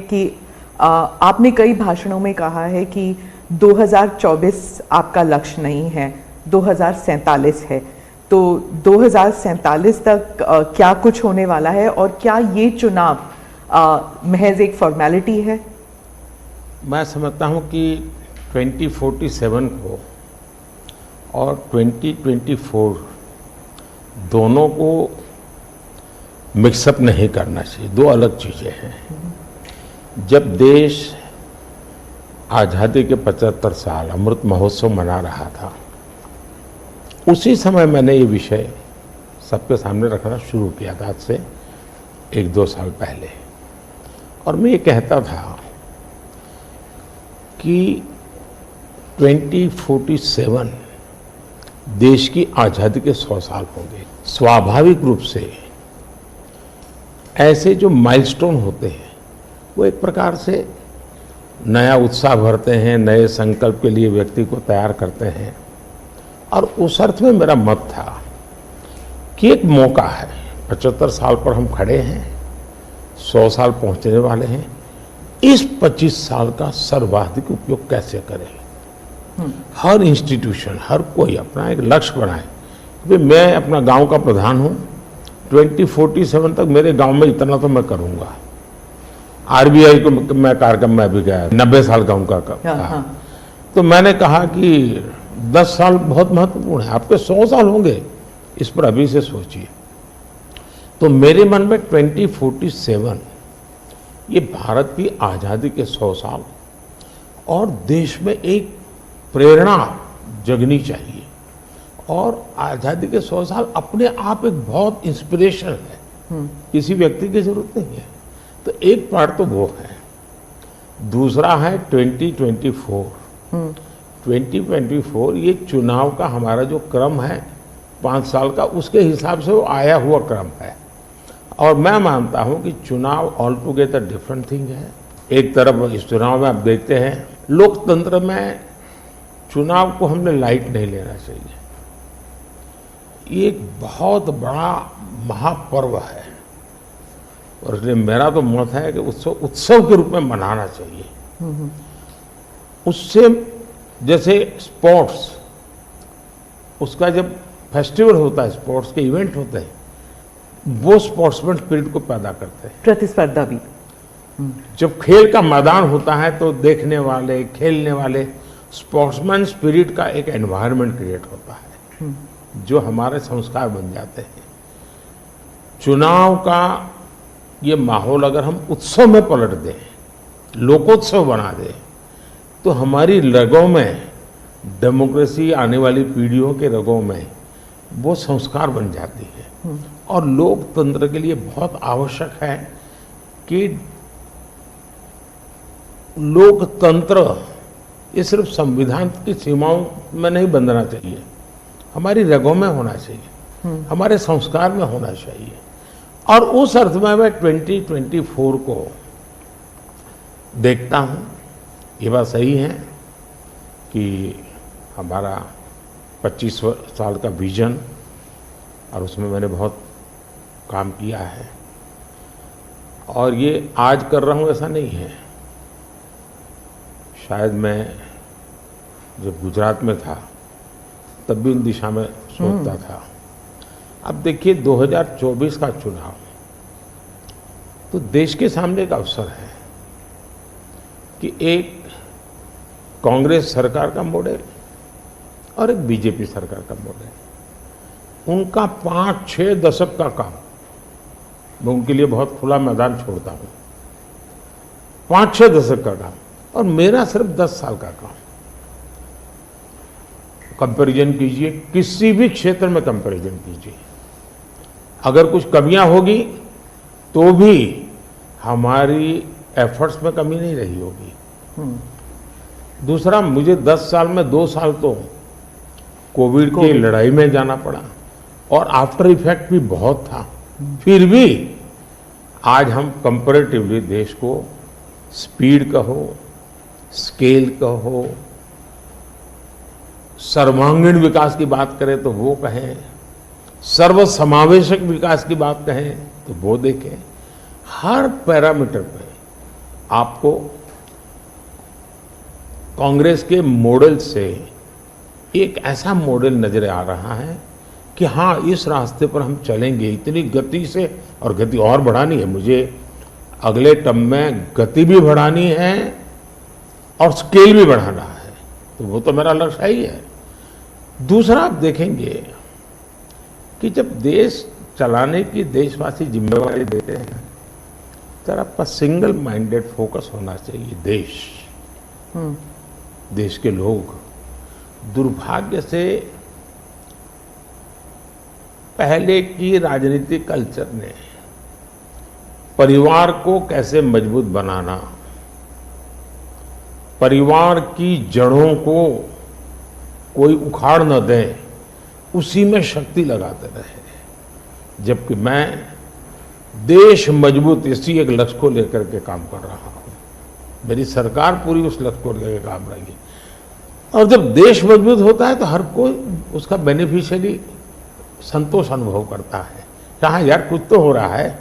कि आपने कई भाषणों में कहा है कि 2024 आपका लक्ष्य नहीं है, 2047 है। तो 2047 तक क्या कुछ होने वाला है और क्या ये चुनाव महज एक फॉर्मेलिटी है? मैं समझता हूं कि 2047 को और 2024 दोनों को मिक्सअप नहीं करना चाहिए, दो अलग चीज़ें हैं। जब देश आज़ादी के 75 साल अमृत महोत्सव मना रहा था, उसी समय मैंने ये विषय सबके सामने रखना शुरू किया था, आज से 1-2 साल पहले। और मैं ये कहता था कि 2047 देश की आज़ादी के 100 साल होंगे। स्वाभाविक रूप से ऐसे जो माइलस्टोन होते हैं वो एक प्रकार से नया उत्साह भरते हैं, नए संकल्प के लिए व्यक्ति को तैयार करते हैं। और उस अर्थ में मेरा मत था कि एक मौका है, 75 साल पर हम खड़े हैं, 100 साल पहुंचने वाले हैं, इस 25 साल का सर्वाधिक उपयोग कैसे करें। हर इंस्टीट्यूशन, हर कोई अपना एक लक्ष्य बनाए कि मैं अपना गांव का प्रधान हूं, 2047 तक मेरे गांव में इतना तो मैं करूंगा। आरबीआई को मैं कार्यक्रम में भी गया, 90 साल का उनका कहा। तो मैंने कहा कि 10 साल बहुत महत्वपूर्ण है, आपके 100 साल होंगे, इस पर अभी से सोचिए। तो मेरे मन में 2047 ये भारत की आज़ादी के 100 साल और देश में एक प्रेरणा जगनी चाहिए। और आज़ादी के 100 साल अपने आप एक बहुत इंस्पिरेशन है, किसी व्यक्ति की जरूरत नहीं है। तो एक पार्ट तो वो है, दूसरा है 2024। 2024 ये चुनाव का हमारा जो क्रम है 5 साल का, उसके हिसाब से वो आया हुआ क्रम है। और मैं मानता हूं कि चुनाव ऑल टुगेदर डिफरेंट थिंग है। एक तरफ इस चुनाव में आप देखते हैं, लोकतंत्र में चुनाव को हमने लाइट नहीं लेना चाहिए। ये एक बहुत बड़ा महापर्व है और इसलिए मेरा तो मत है कि उत्सव के रूप में मनाना चाहिए। उससे जैसे स्पोर्ट्स, उसका जब फेस्टिवल होता है, स्पोर्ट्स के इवेंट होते हैं, वो स्पोर्ट्समैन स्पिरिट को पैदा करते हैं। प्रतिस्पर्धा भी। जब खेल का मैदान होता है तो देखने वाले, खेलने वाले, स्पोर्ट्समैन स्पिरिट का एक एनवायरनमेंट क्रिएट होता है जो हमारे संस्कार बन जाते हैं। चुनाव का ये माहौल अगर हम उत्सव में पलट दें, लोकोत्सव बना दें, तो हमारी रगों में, डेमोक्रेसी आने वाली पीढ़ियों के रगों में वो संस्कार बन जाती है। और लोकतंत्र के लिए बहुत आवश्यक है कि लोकतंत्र ये सिर्फ संविधान की सीमाओं में नहीं बंधना चाहिए, हमारी रगों में होना चाहिए, हमारे संस्कार में होना चाहिए। और उस अर्थ में मैं 2024 को देखता हूँ। ये बात सही है कि हमारा 25 साल का विजन, और उसमें मैंने बहुत काम किया है। और ये आज कर रहा हूँ ऐसा नहीं है, शायद मैं जब गुजरात में था तब भी उन दिशा में सोचता था। अब देखिए 2024 का चुनाव तो देश के सामने एक अवसर है कि एक कांग्रेस सरकार का मॉडल और एक बीजेपी सरकार का मॉडल, उनका 5-6 दशक का काम, मैं उनके लिए बहुत खुला मैदान छोड़ता हूं, 5-6 दशक का काम, और मेरा सिर्फ 10 साल का काम। कंपैरिजन कीजिए, किसी भी क्षेत्र में कंपैरिजन कीजिए, अगर कुछ कमियां होगी तो भी हमारी एफर्ट्स में कमी नहीं रही होगी। दूसरा, मुझे 10 साल में 2 साल तो कोविड की लड़ाई में जाना पड़ा और आफ्टर इफेक्ट भी बहुत था। फिर भी आज हम कंपैरेटिवली देश को स्पीड कहो, स्केल कहो, सर्वांगीण विकास की बात करें तो वो कहें, सर्वसमावेशक विकास की बात कहें तो वो देखें, हर पैरामीटर पे आपको कांग्रेस के मॉडल से एक ऐसा मॉडल नजर आ रहा है कि हाँ, इस रास्ते पर हम चलेंगे इतनी गति से, और गति और बढ़ानी है मुझे। अगले टर्म में गति भी बढ़ानी है और स्केल भी बढ़ाना है, तो वो तो मेरा लक्ष्य ही है। दूसरा, आप देखेंगे कि जब देश चलाने की देशवासी जिम्मेवारी देते हैं तो आपका सिंगल माइंडेड फोकस होना चाहिए। देश के लोग दुर्भाग्य से पहले की राजनीतिक कल्चर ने परिवार को कैसे मजबूत बनाना, परिवार की जड़ों को कोई उखाड़ न दे, उसी में शक्ति लगाते रहे। जबकि मैं देश मजबूत इसी एक लक्ष्य को लेकर के काम कर रहा हूं। मेरी सरकार पूरी उस लक्ष्य को लेकर काम रहेगी। और जब देश मजबूत होता है तो हर कोई उसका बेनिफिशियरी संतोष अनुभव करता है। कहा यार कुछ तो हो रहा है,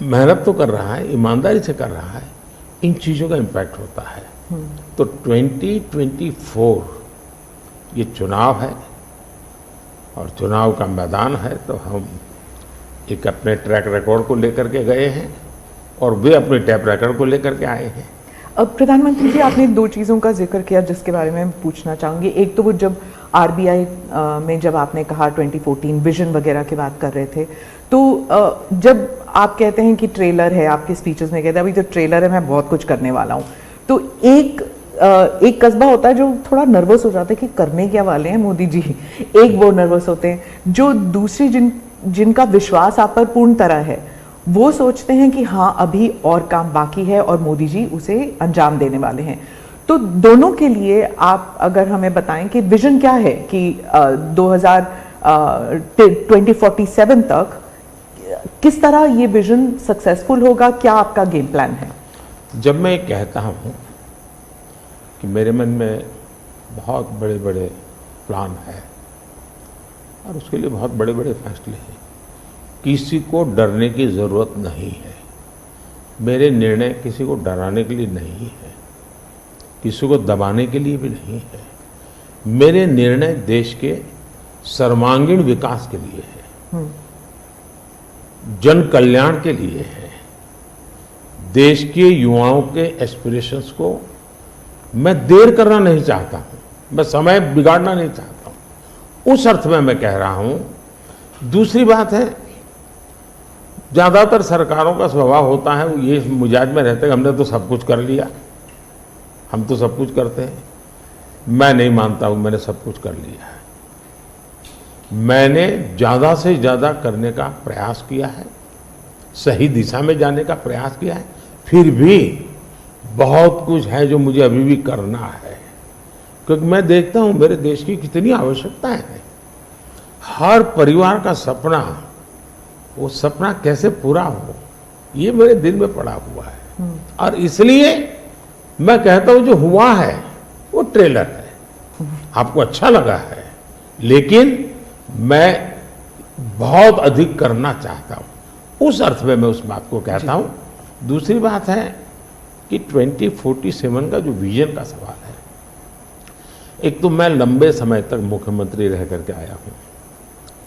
मेहनत तो कर रहा है, ईमानदारी से कर रहा है, इन चीजों का इम्पैक्ट होता है। तो 2024 ये चुनाव है और चुनाव का मैदान है, तो हम एक अपने ट्रैक रिकॉर्ड को लेकर के गए हैं और वे अपने ट्रैक रिकॉर्ड को लेकर के आए हैं। अब प्रधानमंत्री जी, आपने दो चीज़ों का जिक्र किया जिसके बारे में पूछना चाहूँगी। एक तो वो जब आरबीआई में जब आपने कहा 2014 विजन वगैरह की बात कर रहे थे, तो जब आप कहते हैं कि ट्रेलर है, आपके स्पीचेस में कहते हैं अभी तो ट्रेलर है, मैं बहुत कुछ करने वाला हूँ, तो एक कस्बा होता है जो थोड़ा नर्वस हो जाता है कि करने क्या वाले हैं मोदी जी। एक वो नर्वस होते हैं, जो दूसरी जिनका विश्वास आप पर पूर्ण तरह है, वो सोचते हैं कि हाँ अभी और काम बाकी है और मोदी जी उसे अंजाम देने वाले हैं। तो दोनों के लिए आप अगर हमें बताएं कि विजन क्या है कि 2047 तक किस तरह ये विजन सक्सेसफुल होगा, क्या आपका गेम प्लान है? जब मैं कहता हूँ कि मेरे मन में बहुत बड़े बड़े प्लान है और उसके लिए बहुत बड़े बड़े फैसले हैं, किसी को डरने की ज़रूरत नहीं है। मेरे निर्णय किसी को डराने के लिए नहीं है, किसी को दबाने के लिए भी नहीं है। मेरे निर्णय देश के सर्वांगीण विकास के लिए है, जन कल्याण के लिए है। देश के युवाओं के एस्पिरेशंस को मैं देर करना नहीं चाहता हूं, मैं समय बिगाड़ना नहीं चाहता हूं, उस अर्थ में मैं कह रहा हूं। दूसरी बात है, ज्यादातर सरकारों का स्वभाव होता है वो ये मिजाज में रहते हैं हमने तो सब कुछ कर लिया, हम तो सब कुछ करते हैं। मैं नहीं मानता हूं मैंने सब कुछ कर लिया है। मैंने ज्यादा से ज्यादा करने का प्रयास किया है, सही दिशा में जाने का प्रयास किया है। फिर भी बहुत कुछ है जो मुझे अभी भी करना है, क्योंकि मैं देखता हूं मेरे देश की कितनी आवश्यकताएं हैं। हर परिवार का सपना, वो सपना कैसे पूरा हो, ये मेरे दिल में पड़ा हुआ है। और इसलिए मैं कहता हूं जो हुआ है वो ट्रेलर है, आपको अच्छा लगा है, लेकिन मैं बहुत अधिक करना चाहता हूं, उस अर्थ में मैं उस बात को कहता हूं। दूसरी बात है कि 2047 का जो विजन का सवाल है, एक तो मैं लंबे समय तक मुख्यमंत्री रह करके आया हूं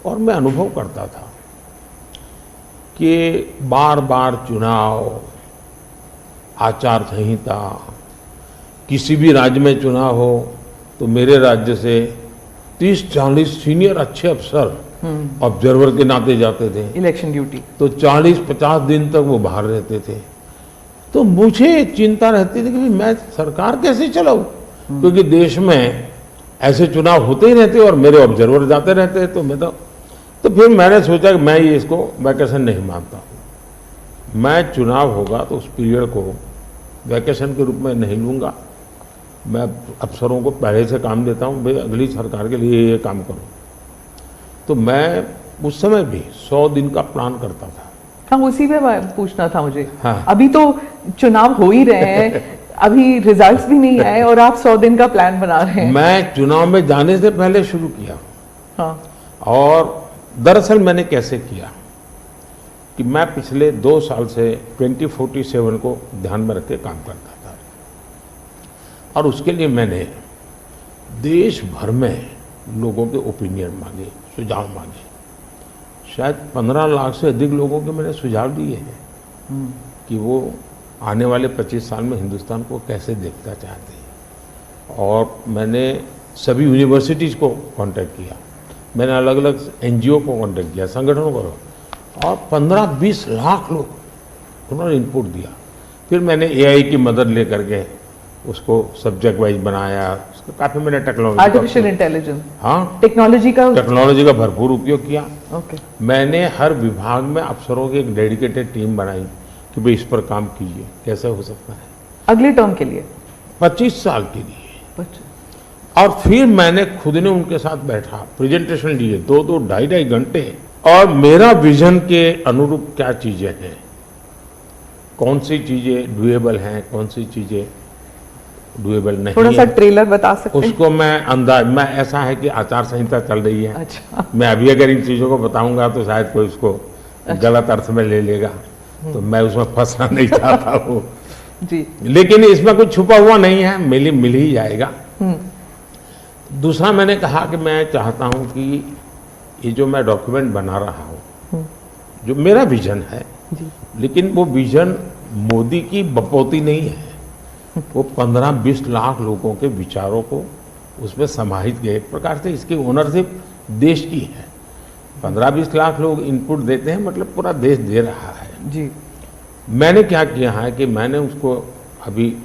और मैं अनुभव करता था कि बार बार चुनाव, आचार संहिता, किसी भी राज्य में चुनाव हो तो मेरे राज्य से 30-40 सीनियर अच्छे अफसर ऑब्जर्वर के नाते जाते थे इलेक्शन ड्यूटी, तो 40-50 दिन तक वो बाहर रहते थे। तो मुझे चिंता रहती थी कि मैं सरकार कैसे चलाऊं, क्योंकि देश में ऐसे चुनाव होते ही रहते और मेरे ऑब्जर्वर जाते रहते, तो फिर मैंने सोचा कि मैं ये इसको वैकेशन नहीं मानता हूँ। मैं चुनाव होगा तो उस पीरियड को वैकेशन के रूप में नहीं लूँगा। मैं अफसरों को पहले से काम देता हूँ, भाई अगली सरकार के लिए ये काम करो। तो मैं उस समय भी 100 दिन का प्लान करता था। हाँ, उसी पे पूछना था मुझे। हाँ। अभी तो चुनाव हो ही रहे हैं, अभी रिजल्ट्स भी नहीं आए और आप 100 दिन का प्लान बना रहे हैं। मैं चुनाव में जाने से पहले शुरू किया। हाँ। और दरअसल मैंने कैसे किया कि मैं पिछले 2 साल से 2047 को ध्यान में रख के काम करता था और उसके लिए मैंने देश भर में लोगों के ओपिनियन मांगे, सुझाव मांगे। शायद 15 लाख से अधिक लोगों के मैंने सुझाव दिए हैं कि वो आने वाले 25 साल में हिंदुस्तान को कैसे देखना चाहते हैं। और मैंने सभी यूनिवर्सिटीज़ को कांटेक्ट किया, मैंने अलग अलग एनजीओ को कांटेक्ट किया, संगठनों को, और 15-20 लाख लोग उन्होंने इनपुट दिया। फिर मैंने एआई की मदद लेकर के उसको सब्जेक्ट वाइज बनाया, उसको काफ़ी मैंने टेक्नोलॉजी, आर्टिफिशियल इंटेलिजेंस, हाँ, टेक्नोलॉजी का भरपूर उपयोग किया। मैंने हर विभाग में अफसरों की एक डेडिकेटेड टीम बनाई कि भाई इस पर काम कीजिए, कैसे हो सकता है अगले टर्म के लिए, 25 साल के लिए। और फिर मैंने खुद ने उनके साथ बैठा, प्रेजेंटेशन दिए 2-2, 2.5 घंटे, और मेरा विजन के अनुरूप क्या चीजें हैं, कौन सी चीजें डुएबल हैं, कौन सी चीजें डुएबल नहीं, थोड़ा सा ट्रेलर बता सकते हैं? उसको मैं ऐसा है कि आचार संहिता चल रही है। अच्छा। मैं अभी अगर इन चीजों को बताऊंगा तो शायद कोई उसको गलत अर्थ में ले लेगा, तो मैं उसमें फंसना नहीं चाहता हूँ जी। लेकिन इसमें कुछ छुपा हुआ नहीं है, मिल ही जाएगा। दूसरा मैंने कहा कि मैं चाहता हूं कि ये जो मैं डॉक्यूमेंट बना रहा हूं, जो मेरा विजन है जी, लेकिन वो विजन मोदी की बपौती नहीं है, वो 15-20 लाख लोगों के विचारों को उसमें समाहित किया। एक प्रकार से इसकी ओनरशिप देश की है। 15-20 लाख लोग इनपुट देते हैं, मतलब पूरा देश दे रहा है जी। मैंने क्या किया है कि मैंने उसको अभी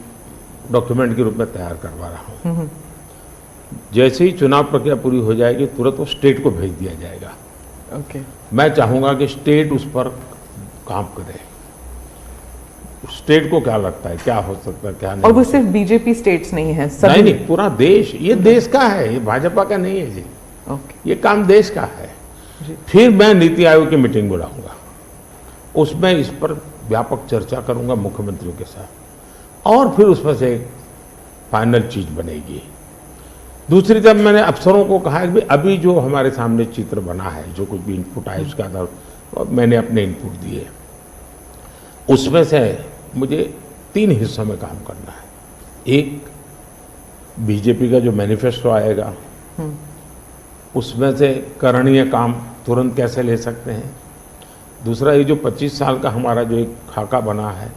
डॉक्यूमेंट के रूप में तैयार करवा रहा हूँ। जैसे ही चुनाव प्रक्रिया पूरी हो जाएगी तुरंत वो स्टेट को भेज दिया जाएगा। ओके। मैं चाहूंगा कि स्टेट उस पर काम करे। स्टेट को क्या लगता है, क्या हो सकता है, क्या नहीं। और वो सिर्फ बीजेपी स्टेट्स नहीं है, सभी नहीं, पूरा देश, ये देश का है, ये भाजपा का नहीं है जी। ओके। ये काम देश का है जी। फिर मैं नीति आयोग की मीटिंग बुलाऊंगा, उसमें इस पर व्यापक चर्चा करूंगा मुख्यमंत्रियों के साथ, और फिर उसमें से एक फाइनल चीज बनेगी। दूसरी तरफ मैंने अफसरों को कहा कि अभी जो हमारे सामने चित्र बना है, जो कुछ भी इनपुट आए उसके आधार पर मैंने अपने इनपुट दिए। उसमें से मुझे 3 हिस्सों में काम करना है। एक, बीजेपी का जो मैनिफेस्टो आएगा उसमें से करणीय काम तुरंत कैसे ले सकते हैं। दूसरा, ये जो 25 साल का हमारा जो एक खाका बना है,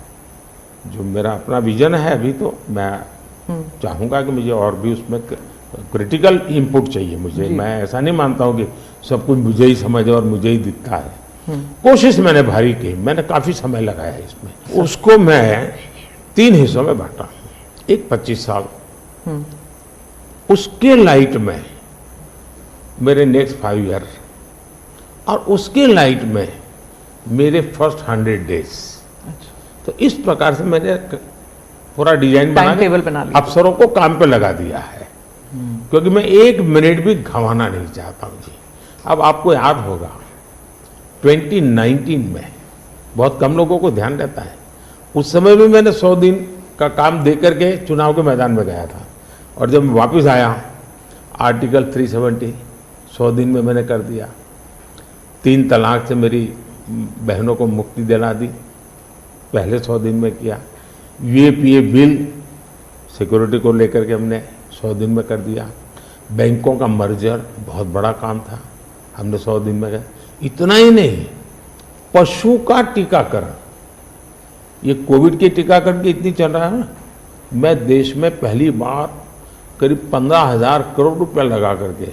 जो मेरा अपना विजन है, अभी तो मैं चाहूँगा कि मुझे और भी उसमें क्रिटिकल इनपुट चाहिए मुझे। मैं ऐसा नहीं मानता हूँ कि सब कुछ मुझे ही समझ और मुझे ही दिखता है। कोशिश मैंने भारी की, मैंने काफ़ी समय लगाया इसमें। उसको मैं 3 हिस्सों में बांटा। एक 25 साल, उसके लाइट में मेरे नेक्स्ट 5 ईयर, और उसके लाइट में मेरे फर्स्ट 100 डेज। तो इस प्रकार से मैंने पूरा डिजाइन बना अफसरों को काम पे लगा दिया है, क्योंकि मैं 1 मिनट भी गंवाना नहीं चाहता हूँ जी। अब आपको याद होगा 2019 में बहुत कम लोगों को ध्यान रहता है, उस समय भी मैंने 100 दिन का काम दे करके चुनाव के मैदान में गया था, और जब मैं वापस आया आर्टिकल 370 100 दिन में मैंने कर दिया। 3 तलाक से मेरी बहनों को मुक्ति दिला दी, पहले 100 दिन में किया। यूएपीए बिल सिक्योरिटी को लेकर के हमने 100 दिन में कर दिया। बैंकों का मर्जर बहुत बड़ा काम था, हमने 100 दिन में किया। इतना ही नहीं, पशु का टीकाकरण, ये कोविड के टीकाकरण की इतनी चल रहा है ना, मैं देश में पहली बार करीब 15,000 करोड़ रुपया लगा करके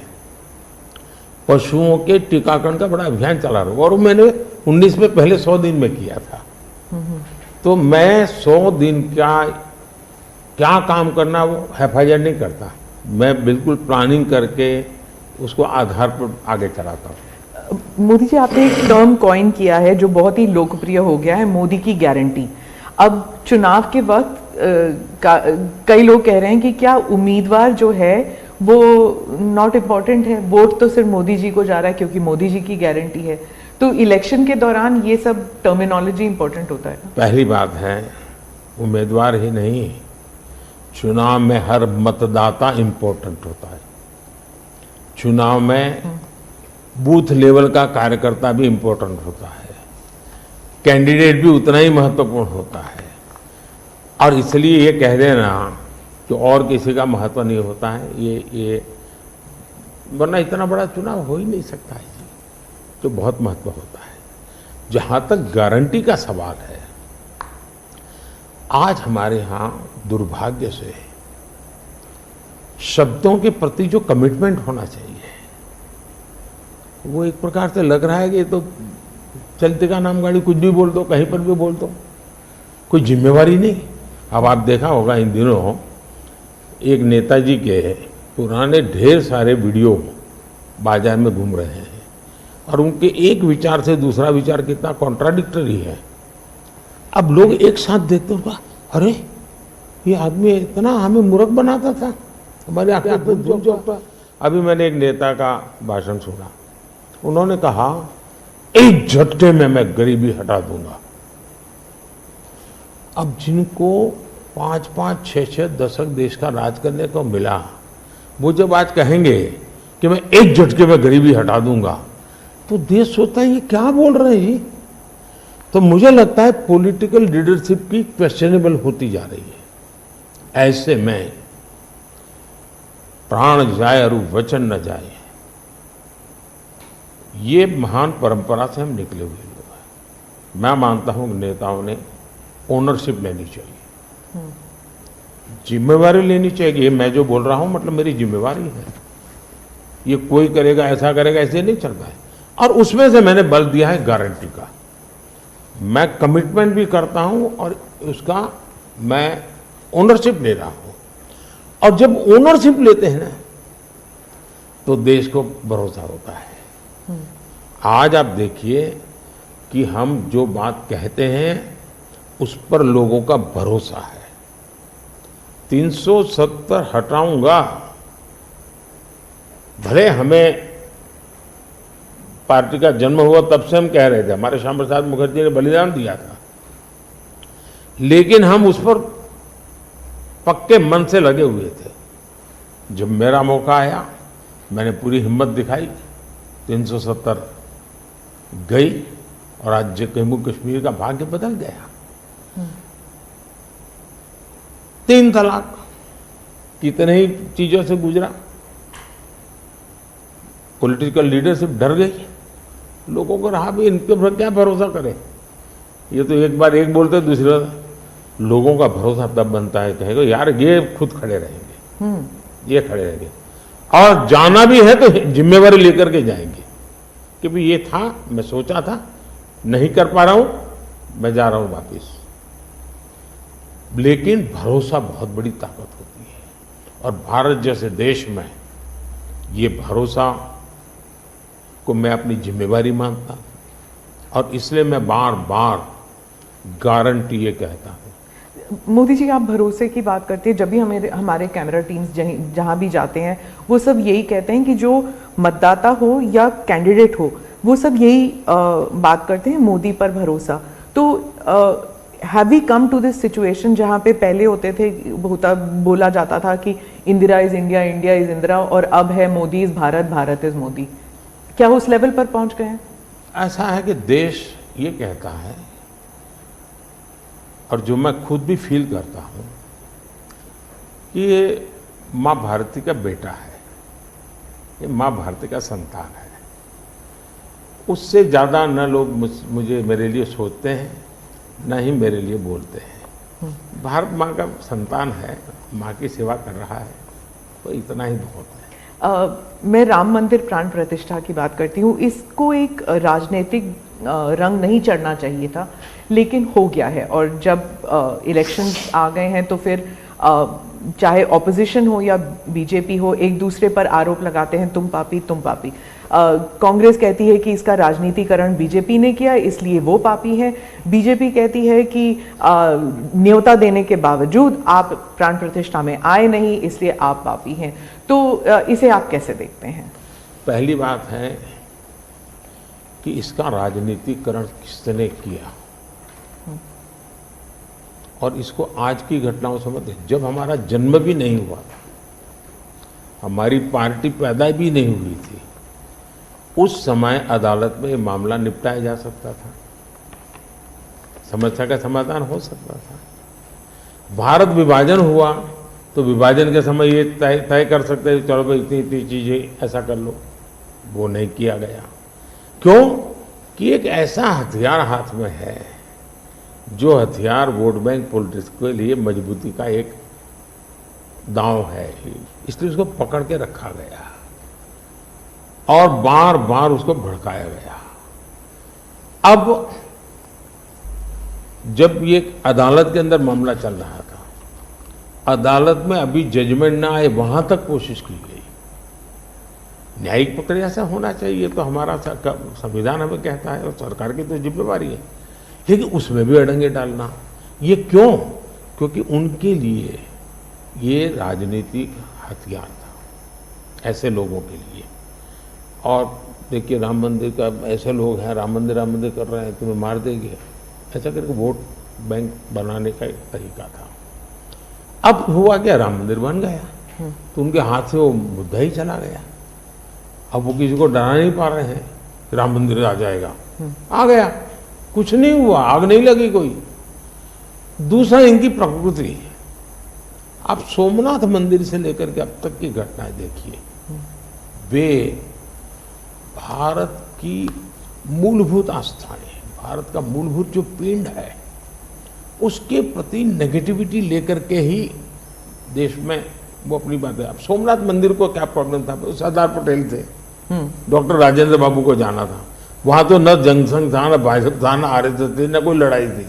पशुओं के टीकाकरण का बड़ा अभियान चला रहा हूँ, और मैंने 19 में पहले 100 दिन में किया था। तो मैं 100 दिन का क्या काम करना वो हैफाजत नहीं करता, मैं बिल्कुल प्लानिंग करके उसको आधार पर आगे चलाता हूँ। मोदी जी, आपने एक टर्म कॉइन किया है जो बहुत ही लोकप्रिय हो गया है, मोदी की गारंटी। अब चुनाव के वक्त कई लोग कह रहे हैं कि क्या उम्मीदवार जो है वो नॉट इम्पॉर्टेंट है, वोट तो सिर्फ मोदी जी को जा रहा है क्योंकि मोदी जी की गारंटी है। तो इलेक्शन के दौरान ये सब टर्मिनोलॉजी इंपॉर्टेंट होता है। पहली बात है, उम्मीदवार ही नहीं, चुनाव में हर मतदाता इंपॉर्टेंट होता है। चुनाव में बूथ लेवल का कार्यकर्ता भी इंपॉर्टेंट होता है। कैंडिडेट भी उतना ही महत्वपूर्ण होता है। और इसलिए ये कह देना कि और किसी का महत्व नहीं होता है, ये वरना इतना बड़ा चुनाव हो ही नहीं सकता है जी, जो बहुत महत्व होता है। जहां तक गारंटी का सवाल है, आज हमारे यहाँ दुर्भाग्य से शब्दों के प्रति जो कमिटमेंट होना चाहिए वो एक प्रकार से लग रहा है कि ये तो चलते का नाम गाड़ी, कुछ भी बोल दो, कहीं पर भी बोल दो, कोई जिम्मेवारी नहीं। अब आप देखा होगा इन दिनों एक नेताजी के पुराने ढेर सारे वीडियो बाजार में घूम रहे हैं और उनके एक विचार से दूसरा विचार कितना कॉन्ट्राडिक्टरी है। अब लोग एक साथ देखते होगा, अरे ये आदमी इतना हमें मूर्ख बनाता था, हमारे आंखें तो झुक जाता। अभी मैंने एक नेता का भाषण सुना, उन्होंने कहा एक झटके में मैं गरीबी हटा दूंगा। अब जिनको 5-5, 6-6 दशक देश का राज करने को मिला, वो जब आज कहेंगे कि मैं एक झटके में गरीबी हटा दूंगा, तो देश सोचता है ये क्या बोल रहे हैं। तो मुझे लगता है पॉलिटिकल लीडरशिप की क्वेश्चनेबल होती जा रही है। ऐसे में प्राण जाए और वचन न जाए, ये महान परंपरा से हम निकले हुए लोग हैं। मैं मानता हूं कि नेताओं ने ओनरशिप लेनी चाहिए, जिम्मेवारी लेनी चाहिए। ये मैं जो बोल रहा हूं मतलब मेरी जिम्मेवारी है, ये कोई करेगा ऐसा करेगा ऐसे नहीं चलता है। और उसमें से मैंने बल दिया है गारंटी का। मैं कमिटमेंट भी करता हूं और उसका मैं ओनरशिप ले रहा हूं। और जब ओनरशिप लेते हैं ना तो देश को भरोसा होता है। आज आप देखिए कि हम जो बात कहते हैं उस पर लोगों का भरोसा है। 370 हटाऊंगा, भले हमें पार्टी का जन्म हुआ तब से हम कह रहे थे, हमारे श्यामा प्रसाद मुखर्जी ने बलिदान दिया था, लेकिन हम उस पर पक्के मन से लगे हुए थे। जब मेरा मौका आया मैंने पूरी हिम्मत दिखाई, 370 गई और आज जम्मू कश्मीर का भाग्य बदल गया। 3 तलाक कितने ही चीजों से गुजरा, पॉलिटिकल लीडरशिप डर गई, लोगों को रहा भी इनके पर क्या भरोसा करें। ये तो एक बार एक बोलते दूसरा, लोगों का भरोसा तब बनता है, कहेगा यार ये खुद खड़े रहेंगे, ये खड़े रहेंगे और जाना भी है तो जिम्मेवारी लेकर के जाएंगे कि भाई ये था, मैं सोचा था, नहीं कर पा रहा हूं, मैं जा रहा हूं वापिस। लेकिन भरोसा बहुत बड़ी ताकत होती है और भारत जैसे देश में ये भरोसा को मैं अपनी जिम्मेवारी मानता हूं और इसलिए मैं बार बार गारंटी ये कहता हूं। मोदी जी, आप भरोसे की बात करते हैं, जब भी हमारे कैमरा टीम्स जहां भी जाते हैं वो सब यही कहते हैं कि जो मतदाता हो या कैंडिडेट हो वो सब यही बात करते हैं, मोदी पर भरोसा। तो have we come to this situation जहां पे पहले बोला जाता था कि Indira is India, India is Indira, और अब है मोदी इज भारत, भारत इज मोदी। क्या उस लेवल पर पहुंच गए हैं? ऐसा है कि देश ये कहता है और जो मैं खुद भी फील करता हूं कि ये माँ भारती का बेटा है, ये माँ भारती का संतान है। उससे ज़्यादा न लोग मुझे मेरे लिए सोचते हैं, न ही मेरे लिए बोलते हैं। भारत माँ का संतान है, माँ की सेवा कर रहा है, तो इतना ही बहुत है। मैं राम मंदिर प्राण प्रतिष्ठा की बात करती हूँ। इसको एक राजनीतिक रंग नहीं चढ़ना चाहिए था, लेकिन हो गया है। और जब इलेक्शंस आ गए हैं तो फिर चाहे ऑपोजिशन हो या बीजेपी हो, एक दूसरे पर आरोप लगाते हैं, तुम पापी तुम पापी। कांग्रेस कहती है कि इसका राजनीतिकरण बीजेपी ने किया इसलिए वो पापी है। बीजेपी कहती है कि न्योता देने के बावजूद आप प्राण प्रतिष्ठा में आए नहीं इसलिए आप पापी हैं। तो इसे आप कैसे देखते हैं? पहली बात है कि इसका राजनीतिकरण किसने किया और इसको आज की घटनाओं से मत। जब हमारा जन्म भी नहीं हुआ था, हमारी पार्टी पैदा भी नहीं हुई थी, उस समय अदालत में ये मामला निपटाया जा सकता था। समस्या का समाधान हो सकता था। भारत विभाजन हुआ तो विभाजन के समय ये तय कर सकते थे, चलो भाई इतनी इतनी चीजें ऐसा कर लो, वो नहीं किया गया। क्यों? कि एक ऐसा हथियार हाथ में है, जो हथियार वोट बैंक पॉलिटिक्स के लिए मजबूती का एक दांव है, इसलिए उसको पकड़ के रखा गया और बार बार उसको भड़काया गया। अब जब ये अदालत के अंदर मामला चल रहा था, अदालत में अभी जजमेंट ना आए वहां तक कोशिश की गई। न्यायिक प्रक्रिया से होना चाहिए, तो हमारा संविधान हमें कहता है और सरकार की तो जिम्मेवारी है, लेकिन उसमें भी अड़ंगे डालना, ये क्यों? क्योंकि उनके लिए ये राजनीतिक हथियार था, ऐसे लोगों के लिए। और देखिए राम मंदिर का, ऐसे लोग हैं राम मंदिर कर रहे हैं, तुम्हें मार देंगे, ऐसा करके वोट बैंक बनाने का एक तरीका था। अब हुआ क्या, राम मंदिर बन गया तो उनके हाथ से वो मुद्दा ही चला गया। अब वो किसी को डरा नहीं पा रहे हैं, राम मंदिर आ जाएगा, आ गया, कुछ नहीं हुआ, आग नहीं लगी कोई। दूसरा, इनकी प्रकृति, आप सोमनाथ मंदिर से लेकर के अब तक की घटनाएं देखिए, वे भारत की मूलभूत आस्थाएं, भारत का मूलभूत जो पिंड है, उसके प्रति नेगेटिविटी लेकर के ही देश में वो अपनी बात है। अब सोमनाथ मंदिर को क्या प्रॉब्लम था? सरदार पटेल थे, डॉक्टर राजेंद्र बाबू को जाना था, वहां तो न जनसंघ था, न भाजपा था, न आरएसएस थी, न कोई लड़ाई थी,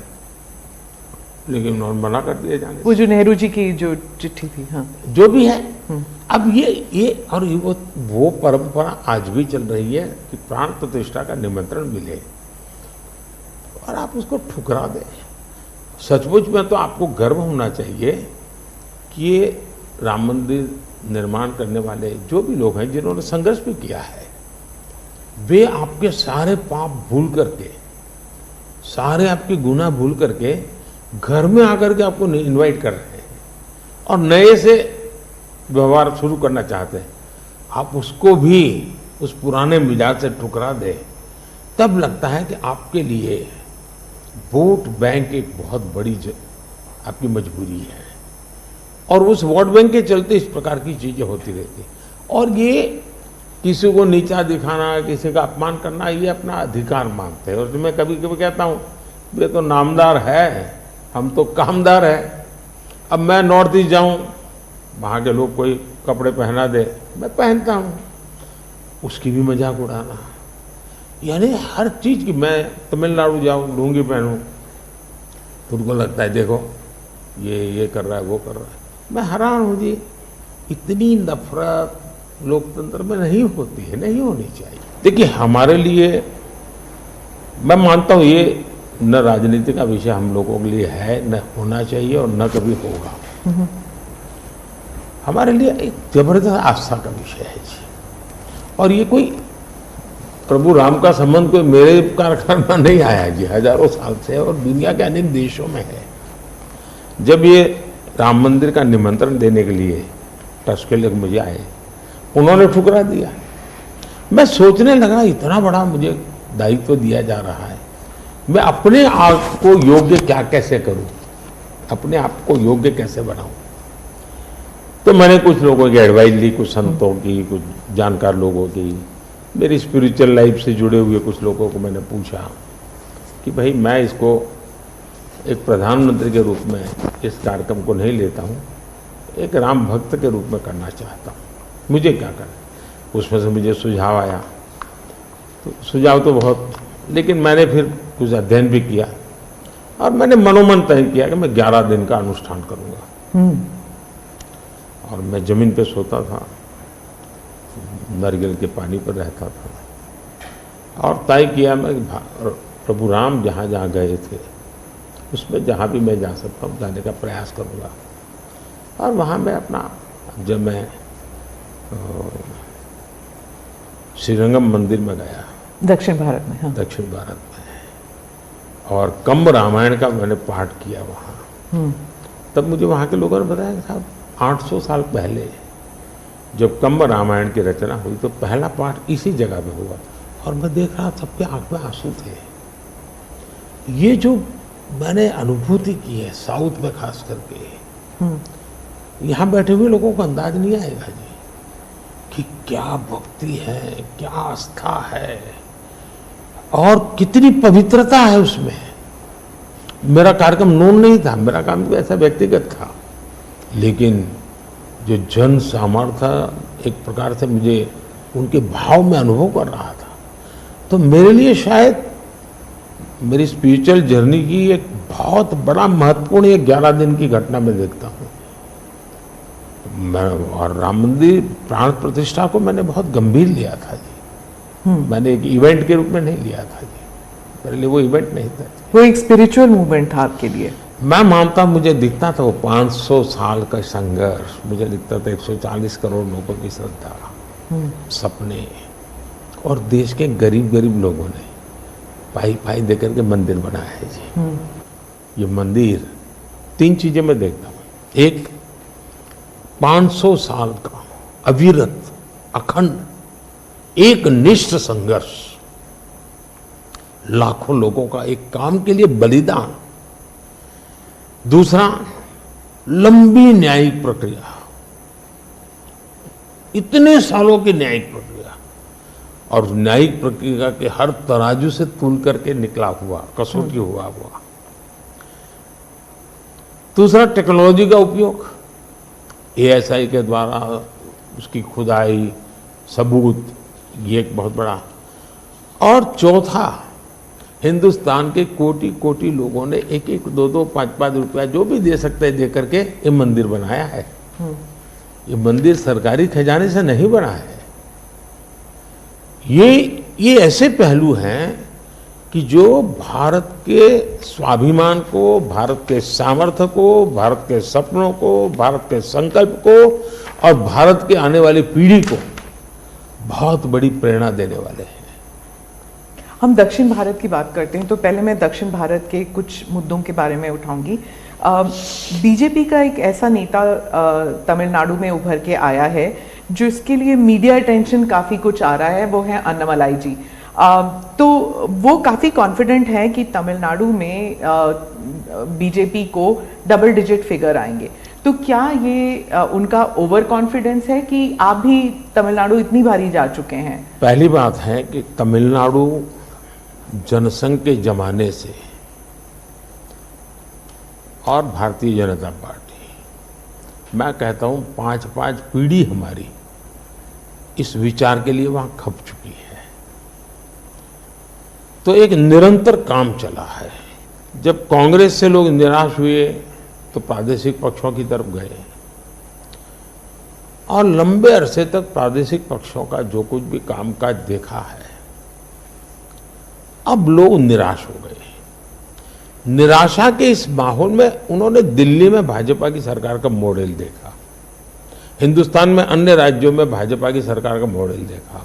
लेकिन उन्होंने मना कर दिया जाने। वो जो नेहरू जी की जो चिट्ठी थी, हाँ, जो भी है, अब ये और वो परंपरा आज भी चल रही है कि प्राण प्रतिष्ठा का निमंत्रण मिले और आप उसको ठुकरा दें। सचमुच में तो आपको गर्व होना चाहिए कि ये राम मंदिर निर्माण करने वाले जो भी लोग हैं, जिन्होंने संघर्ष भी किया है, वे आपके सारे पाप भूल करके, सारे आपके गुनाह भूल करके घर में आकर के आपको इनवाइट कर रहे हैं और नए से व्यवहार शुरू करना चाहते हैं। आप उसको भी उस पुराने मिजाज से ठुकरा दे, तब लगता है कि आपके लिए वोट बैंक एक बहुत बड़ी आपकी मजबूरी है, और उस वोट बैंक के चलते इस प्रकार की चीजें होती रहती। और ये किसी को नीचा दिखाना, किसी का अपमान करना, ये अपना अधिकार मानते हैं। और मैं कभी कभी कहता हूँ, वे तो नामदार है, हम तो कामदार है। अब मैं नॉर्थ ईस्ट जाऊँ, वहाँ के लोग कोई कपड़े पहना दे, मैं पहनता हूँ, उसकी भी मजाक उड़ाना, यानी हर चीज की। मैं तमिलनाडु जाऊँ, लुंगी पहनूँ, तो उनको लगता है देखो ये कर रहा है, वो कर रहा है। मैं हैरान हूँ जी, इतनी नफरत लोकतंत्र में नहीं होती है, नहीं होनी चाहिए। देखिए हमारे लिए, मैं मानता हूँ ये न राजनीति का विषय हम लोगों के लिए है, न होना चाहिए और न कभी होगा। हमारे लिए एक जबरदस्त आस्था का विषय है जी। और ये कोई प्रभु राम का संबंध कोई मेरे कारखाना में नहीं आया जी, हजारों साल से, और दुनिया के अनेक देशों में है। जब ये राम मंदिर का निमंत्रण देने के लिए ट्रस्ट के लोग मुझे आए, उन्होंने ठुकरा दिया। मैं सोचने लगा, इतना बड़ा मुझे दायित्व दिया जा रहा है, मैं अपने आप को योग्य क्या कैसे करूं, अपने आप को योग्य कैसे बनाऊं। तो मैंने कुछ लोगों की एडवाइस ली, कुछ संतों की, कुछ जानकार लोगों की, मेरी स्पिरिचुअल लाइफ से जुड़े हुए कुछ लोगों को मैंने पूछा कि भाई मैं इसको एक प्रधानमंत्री के रूप में इस कार्यक्रम को नहीं लेता हूँ, एक राम भक्त के रूप में करना चाहता हूँ, मुझे क्या करना। उसमें से मुझे सुझाव आया, तो सुझाव तो बहुत, लेकिन मैंने फिर कुछ अध्ययन भी किया और मैंने मनोमन तय किया कि मैं 11 दिन का अनुष्ठान करूँगा। और मैं जमीन पे सोता था, नारियल के पानी पर रहता था, और तय किया मैं प्रभु राम जहाँ जहाँ गए थे उसमें जहाँ भी मैं जा सकता हूँ जाने का प्रयास करूँगा। और वहाँ मैं अपना, जब मैं श्रीरंगम मंदिर में गया, दक्षिण भारत में, हाँ, दक्षिण भारत में, और कंब रामायण का मैंने पाठ किया वहाँ, तब मुझे वहाँ के लोगों ने बताया कि साहब 800 साल पहले जब कंब रामायण की रचना हुई तो पहला पाठ इसी जगह में हुआ। और मैं देख रहा सबके आंख में आंसू थे। ये जो मैंने अनुभूति की है साउथ में खास करके। यहाँ बैठे हुए लोगों को अंदाज नहीं आएगा जी कि क्या भक्ति है, क्या आस्था है और कितनी पवित्रता है उसमें। मेरा कार्यक्रम नोन नहीं था, मेरा काम तो ऐसा व्यक्तिगत था, लेकिन जो जन सामर्थ्य एक प्रकार से मुझे उनके भाव में अनुभव कर रहा था, तो मेरे लिए शायद मेरी स्पिरिचुअल जर्नी की एक बहुत बड़ा महत्वपूर्ण एक 11 दिन की घटना में देखता हूँ। मैं और राम मंदिर प्राण प्रतिष्ठा को मैंने बहुत गंभीर लिया था जी। मैंने एक इवेंट के रूप में नहीं लिया था जी, मेरे लिए वो इवेंट नहीं था। वो एक स्पिरिचुअल मूवमेंट था आपके लिए? मैं मानता, मुझे दिखता था वो 500 साल का संघर्ष, मुझे दिखता था 140 करोड़ लोगों की श्रद्धा, सपने, और देश के गरीब गरीब लोगों ने पाई पाई देकर के मंदिर बनाया है जी। ये मंदिर 3 चीजें मैं देखता हूँ। एक, 500 साल का अविरत अखंड एक निष्ठ संघर्ष, लाखों लोगों का एक काम के लिए बलिदान। दूसरा, लंबी न्यायिक प्रक्रिया, इतने सालों की न्यायिक प्रक्रिया, और न्यायिक प्रक्रिया के हर तराजू से तूल करके निकला हुआ, कसौटी हुआ। दूसरा, टेक्नोलॉजी का उपयोग, ASI के द्वारा उसकी खुदाई, सबूत, ये एक बहुत बड़ा। और चौथा, हिंदुस्तान के कोटि कोटि लोगों ने 1-1, 2-2, 5-5 रुपया जो भी दे सकते हैं दे करके ये मंदिर बनाया है। ये मंदिर सरकारी खजाने से नहीं बना है। ये ऐसे पहलू हैं कि जो भारत के स्वाभिमान को, भारत के सामर्थ्य को, भारत के सपनों को, भारत के संकल्प को और भारत के आने वाली पीढ़ी को बहुत बड़ी प्रेरणा देने वाले हैं। हम दक्षिण भारत की बात करते हैं तो पहले मैं दक्षिण भारत के कुछ मुद्दों के बारे में उठाऊंगी। बीजेपी का एक ऐसा नेता तमिलनाडु में उभर के आया है जो इसके लिए मीडिया अटेंशन काफ़ी कुछ आ रहा है, वो है अन्नामलाई जी। तो वो काफ़ी कॉन्फिडेंट है कि तमिलनाडु में बीजेपी को डबल डिजिट फिगर आएंगे। तो क्या ये उनका ओवर कॉन्फिडेंस है कि आप भी तमिलनाडु इतनी बारी जा चुके हैं? पहली बात है कि तमिलनाडु जनसंघ के जमाने से और भारतीय जनता पार्टी, मैं कहता हूं 5-5 पीढ़ी हमारी इस विचार के लिए वहां खप चुकी है। तो एक निरंतर काम चला है। जब कांग्रेस से लोग निराश हुए तो प्रादेशिक पक्षों की तरफ गए और लंबे अरसे तक प्रादेशिक पक्षों का जो कुछ भी कामकाज देखा है, अब लोग निराश हो गए। निराशा के इस माहौल में उन्होंने दिल्ली में भाजपा की सरकार का मॉडल देखा, हिंदुस्तान में अन्य राज्यों में भाजपा की सरकार का मॉडल देखा,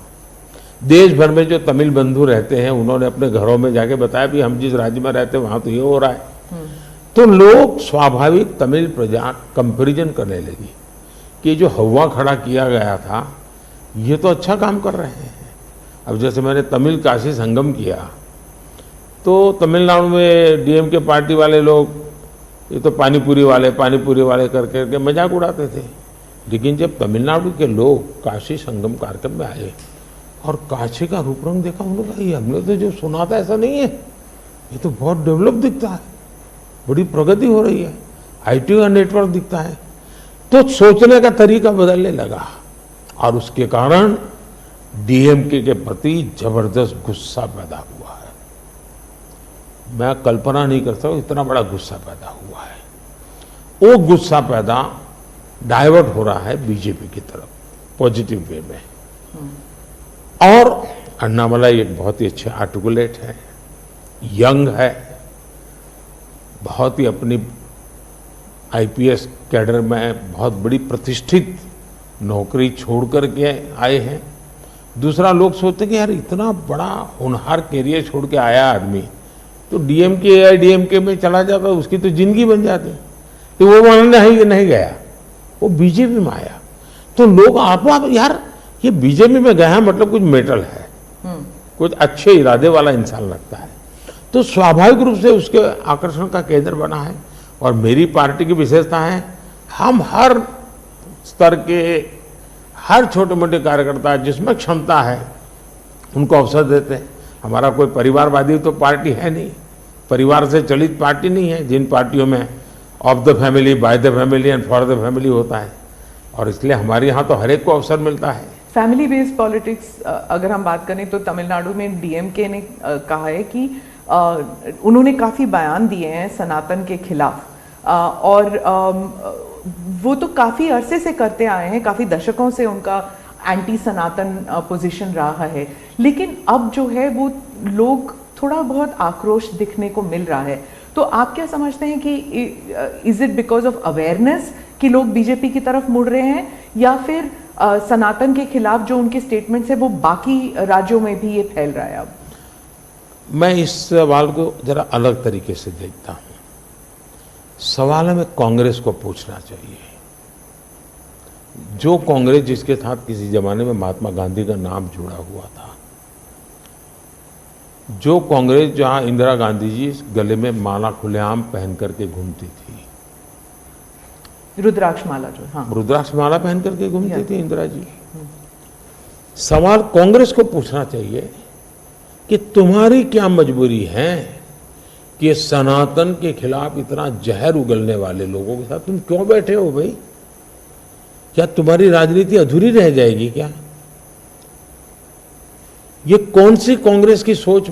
देश भर में जो तमिल बंधु रहते हैं उन्होंने अपने घरों में जाके बताया भी हम जिस राज्य में रहते हैं वहां तो ये हो रहा है। तो लोग स्वाभाविक तमिल प्रजा कंपैरिजन करने लगी कि जो हवा खड़ा किया गया था ये तो अच्छा काम कर रहे हैं। अब जैसे मैंने तमिल काशी संगम किया तो तमिलनाडु में डीएमके पार्टी वाले लोग ये तो पानीपुरी वाले करके मजाक उड़ाते थे, लेकिन जब तमिलनाडु के लोग काशी संगम कार्यक्रम में आए और काशी का रूप रंग देखा, उन्होंने कहा ये हमने तो जो सुना था ऐसा नहीं है, ये तो बहुत डेवलप दिखता है, बड़ी प्रगति हो रही है, IT का नेटवर्क दिखता है। तो सोचने का तरीका बदलने लगा और उसके कारण डीएमके के प्रति जबरदस्त गुस्सा पैदा हुआ है। मैं कल्पना नहीं कर सकता इतना बड़ा गुस्सा पैदा हुआ है। वो गुस्सा पैदा डाइवर्ट हो रहा है बीजेपी की तरफ पॉजिटिव वे में। और अन्नामलाई एक बहुत ही अच्छे आर्टिकुलेट है, यंग है, बहुत ही अपनी IPS कैडर में बहुत बड़ी प्रतिष्ठित नौकरी छोड़ करके आए हैं। दूसरा, लोग सोचते कि यार इतना बड़ा होनहार कैरियर छोड़ के आया आदमी तो DMK AIADMK में चला जाता, उसकी तो जिंदगी बन जाती। तो वो वहां नहीं गया, वो बीजेपी में आया। तो लोग आप यार ये बीजेपी में गया मतलब कुछ मेटल है, कुछ अच्छे इरादे वाला इंसान लगता है। तो स्वाभाविक रूप से उसके आकर्षण का केंद्र बना है। और मेरी पार्टी की विशेषता है, हम हर स्तर के हर छोटे मोटे कार्यकर्ता जिसमें क्षमता है उनको अवसर देते हैं। हमारा कोई परिवारवादी तो पार्टी है नहीं, परिवार से चलित पार्टी नहीं है, जिन पार्टियों में of the family, by the family and for the family होता है। और इसलिए हमारे यहाँ तो हर एक को अवसर मिलता है। फैमिली बेस्ड पॉलिटिक्स अगर हम बात करें तो तमिलनाडु में डीएमके ने कहा है कि उन्होंने काफ़ी बयान दिए हैं सनातन के खिलाफ, और वो तो काफ़ी अरसे से करते आए हैं, काफ़ी दशकों से उनका एंटी सनातन पोजीशन रहा है। लेकिन अब जो है वो लोग थोड़ा बहुत आक्रोश दिखने को मिल रहा है। तो आप क्या समझते हैं कि is it because of awareness कि लोग बीजेपी की तरफ मुड़ रहे हैं, या फिर सनातन के खिलाफ जो उनके स्टेटमेंट्स है वो बाकी राज्यों में भी ये फैल रहा है? अब मैं इस सवाल को जरा अलग तरीके से देखता हूं। सवाल हमें कांग्रेस को पूछना चाहिए। जो कांग्रेस जिसके साथ किसी जमाने में महात्मा गांधी का नाम जुड़ा हुआ था, जो कांग्रेस जहां इंदिरा गांधी जी गले में माला खुलेआम पहन करके घूमती थी, रुद्राक्ष माला, जो हाँ रुद्राक्ष माला पहन करके घूमती थी इंदिरा जी। सवाल कांग्रेस को पूछना चाहिए कि तुम्हारी क्या मजबूरी है कि सनातन के खिलाफ इतना जहर उगलने वाले लोगों के साथ तुम क्यों बैठे हो भाई? क्या तुम्हारी राजनीति अधूरी रह जाएगी क्या? ये कौन सी कांग्रेस की सोच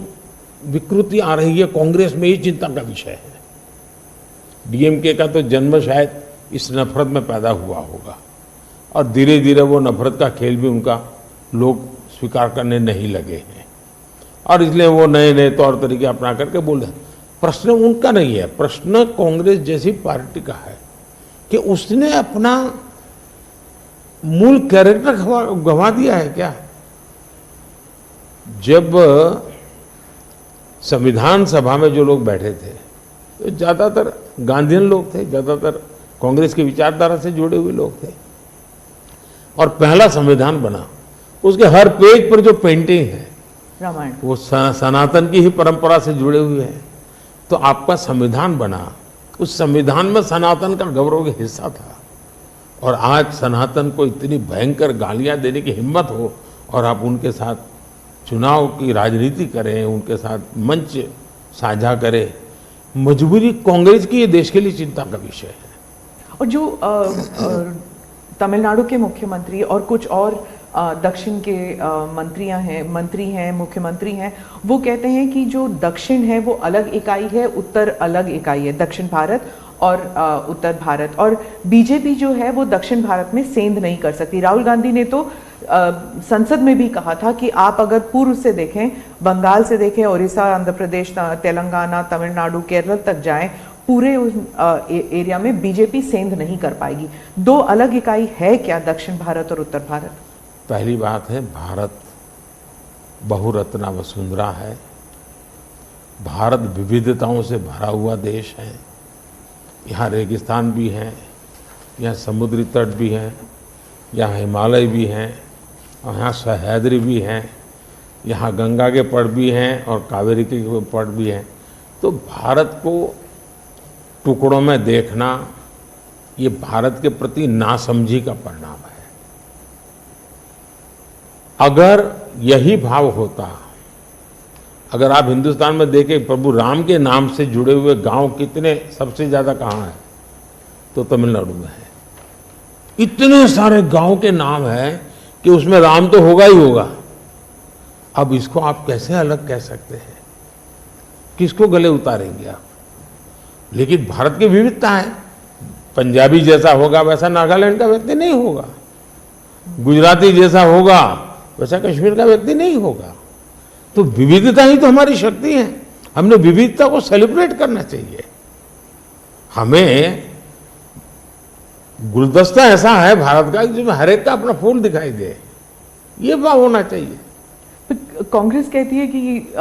विकृति आ रही है कांग्रेस में, ये चिंता का विषय है। डीएमके का तो जन्म शायद इस नफरत में पैदा हुआ होगा, और धीरे धीरे वो नफरत का खेल भी उनका लोग स्वीकार करने नहीं लगे हैं, और इसलिए वो नए नए तौर तरीके अपना करके बोल रहे हैं। प्रश्न उनका नहीं है, प्रश्न कांग्रेस जैसी पार्टी का है कि उसने अपना मूल कैरेक्टर गंवा दिया है क्या? जब संविधान सभा में जो लोग बैठे थे तो ज्यादातर गांधीयन लोग थे, ज्यादातर कांग्रेस की विचारधारा से जुड़े हुए लोग थे, और पहला संविधान बना, उसके हर पेज पर जो पेंटिंग है रामायण, वो सनातन की ही परंपरा से जुड़े हुए हैं। तो आपका संविधान बना, उस संविधान में सनातन का गौरव का हिस्सा था, और आज सनातन को इतनी भयंकर गालियां देने की हिम्मत हो और आप उनके साथ चुनाव की राजनीति करें, उनके साथ मंच साझा करें। मजबूरी कांग्रेस की ये देश के लिए चिंता का विषय है। और जो तमिलनाडु के मुख्यमंत्री और कुछ और दक्षिण के मंत्री हैं, मुख्यमंत्री हैं, वो कहते हैं कि जो दक्षिण है वो अलग इकाई है, उत्तर अलग इकाई है, दक्षिण भारत और उत्तर भारत, और बीजेपी जो है वो दक्षिण भारत में सेंध नहीं कर सकती। राहुल गांधी ने तो संसद में भी कहा था कि आप अगर पूर्व से देखें, बंगाल से देखें, उड़ीसा, आंध्र प्रदेश, तेलंगाना, तमिलनाडु, केरल तक जाएं, पूरे उस एरिया में बीजेपी सेंध नहीं कर पाएगी। दो अलग इकाई है क्या दक्षिण भारत और उत्तर भारत? पहली बात है, भारत बहुरत्ना वसुंधरा है, भारत विविधताओं से भरा हुआ देश है। यहाँ रेगिस्तान भी है, यहाँ समुद्री तट भी है, यहाँ हिमालय भी हैं, और यहाँ सह्याद्री भी हैं, यहाँ गंगा के पट भी हैं और कावेरी के पट भी हैं। तो भारत को टुकड़ों में देखना ये भारत के प्रति नासमझी का परिणाम है। अगर यही भाव होता, अगर आप हिंदुस्तान में देखें प्रभु राम के नाम से जुड़े हुए गांव कितने सबसे ज्यादा कहाँ हैं, तो तमिलनाडु में है। इतने सारे गांव के नाम हैं कि उसमें राम तो होगा ही होगा। अब इसको आप कैसे अलग कह सकते हैं? किसको गले उतारेंगे आप? लेकिन भारत की विविधता है, पंजाबी जैसा होगा वैसा नागालैंड का व्यक्ति नहीं होगा, गुजराती जैसा होगा वैसा कश्मीर का व्यक्ति नहीं होगा। तो विविधता ही तो हमारी शक्ति है, हमने विविधता को सेलिब्रेट करना चाहिए। हमें गुलदस्ता ऐसा है भारत का जिसमें हर एक का अपना फूल दिखाई दे, ये भाव होना चाहिए। कांग्रेस कहती है कि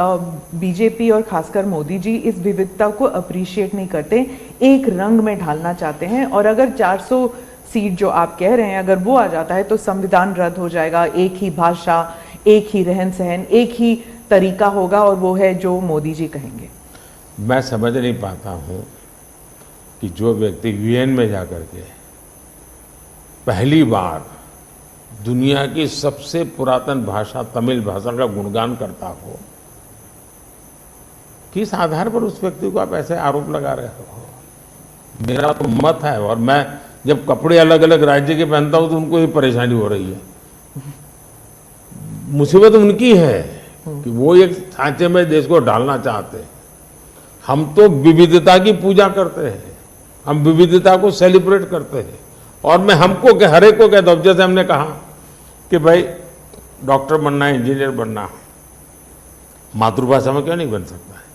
बीजेपी और खासकर मोदी जी इस विविधता को अप्रिशिएट नहीं करते, एक रंग में ढालना चाहते हैं, और अगर 400 सीट जो आप कह रहे हैं अगर वो आ जाता है तो संविधान रद्द हो जाएगा, एक ही भाषा, एक ही रहन सहन, एक ही तरीका होगा, और वो है जो मोदी जी कहेंगे। मैं समझ नहीं पाता हूँ कि जो व्यक्ति यूएन में जाकर के पहली बार दुनिया की सबसे पुरातन भाषा तमिल भाषा का गुणगान करता हो, किस आधार पर उस व्यक्ति को आप ऐसे आरोप लगा रहे हो? मेरा तो मत है, और मैं जब कपड़े अलग अलग राज्य के पहनता हूं तो उनको ही परेशानी हो रही है। मुसीबत उनकी है कि वो एक सांचे में देश को डालना चाहते हैं। हम तो विविधता की पूजा करते हैं, हम विविधता को सेलिब्रेट करते हैं। और मैं हमको के हर एक को कहता हूं, जैसे हमने कहा कि भाई डॉक्टर बनना है, इंजीनियर बनना, मातृभाषा में क्यों नहीं बन सकता है?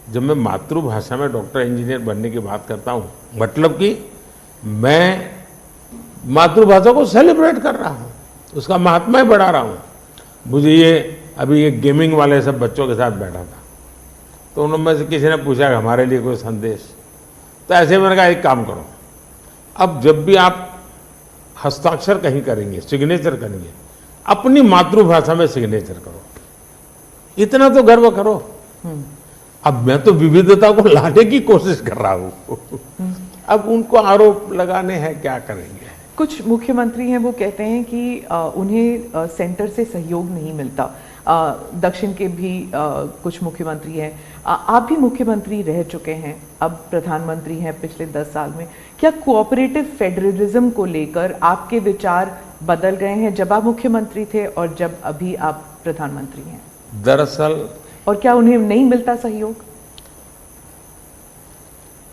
जब मैं मातृभाषा में डॉक्टर इंजीनियर बनने की बात करता हूं, मतलब कि मैं मातृभाषा को सेलिब्रेट कर रहा हूं, उसका महात्म्य बढ़ा रहा हूं। मुझे ये अभी ये गेमिंग वाले सब बच्चों के साथ बैठा था, तो उनमें से किसी ने पूछा कि हमारे लिए कोई संदेश, तो ऐसे मैंने कहा एक काम करो, अब जब भी आप हस्ताक्षर कहीं करेंगे, सिग्नेचर करेंगे, अपनी मातृभाषा में सिग्नेचर करो, इतना तो गर्व करो। अब मैं तो विविधता को लाने की कोशिश कर रहा हूं। अब उनको आरोप लगाने हैं, क्या करेंगे? कुछ मुख्यमंत्री हैं वो कहते हैं कि उन्हें सेंटर से सहयोग नहीं मिलता। दक्षिण के भी कुछ मुख्यमंत्री हैं, आप भी मुख्यमंत्री रह चुके हैं, अब प्रधानमंत्री हैं पिछले 10 साल में। क्या कोऑपरेटिव फेडरलिज्म को लेकर आपके विचार बदल गए हैं जब आप मुख्यमंत्री थे और जब अभी आप प्रधानमंत्री हैं? दरअसल, और क्या उन्हें नहीं मिलता सहयोग?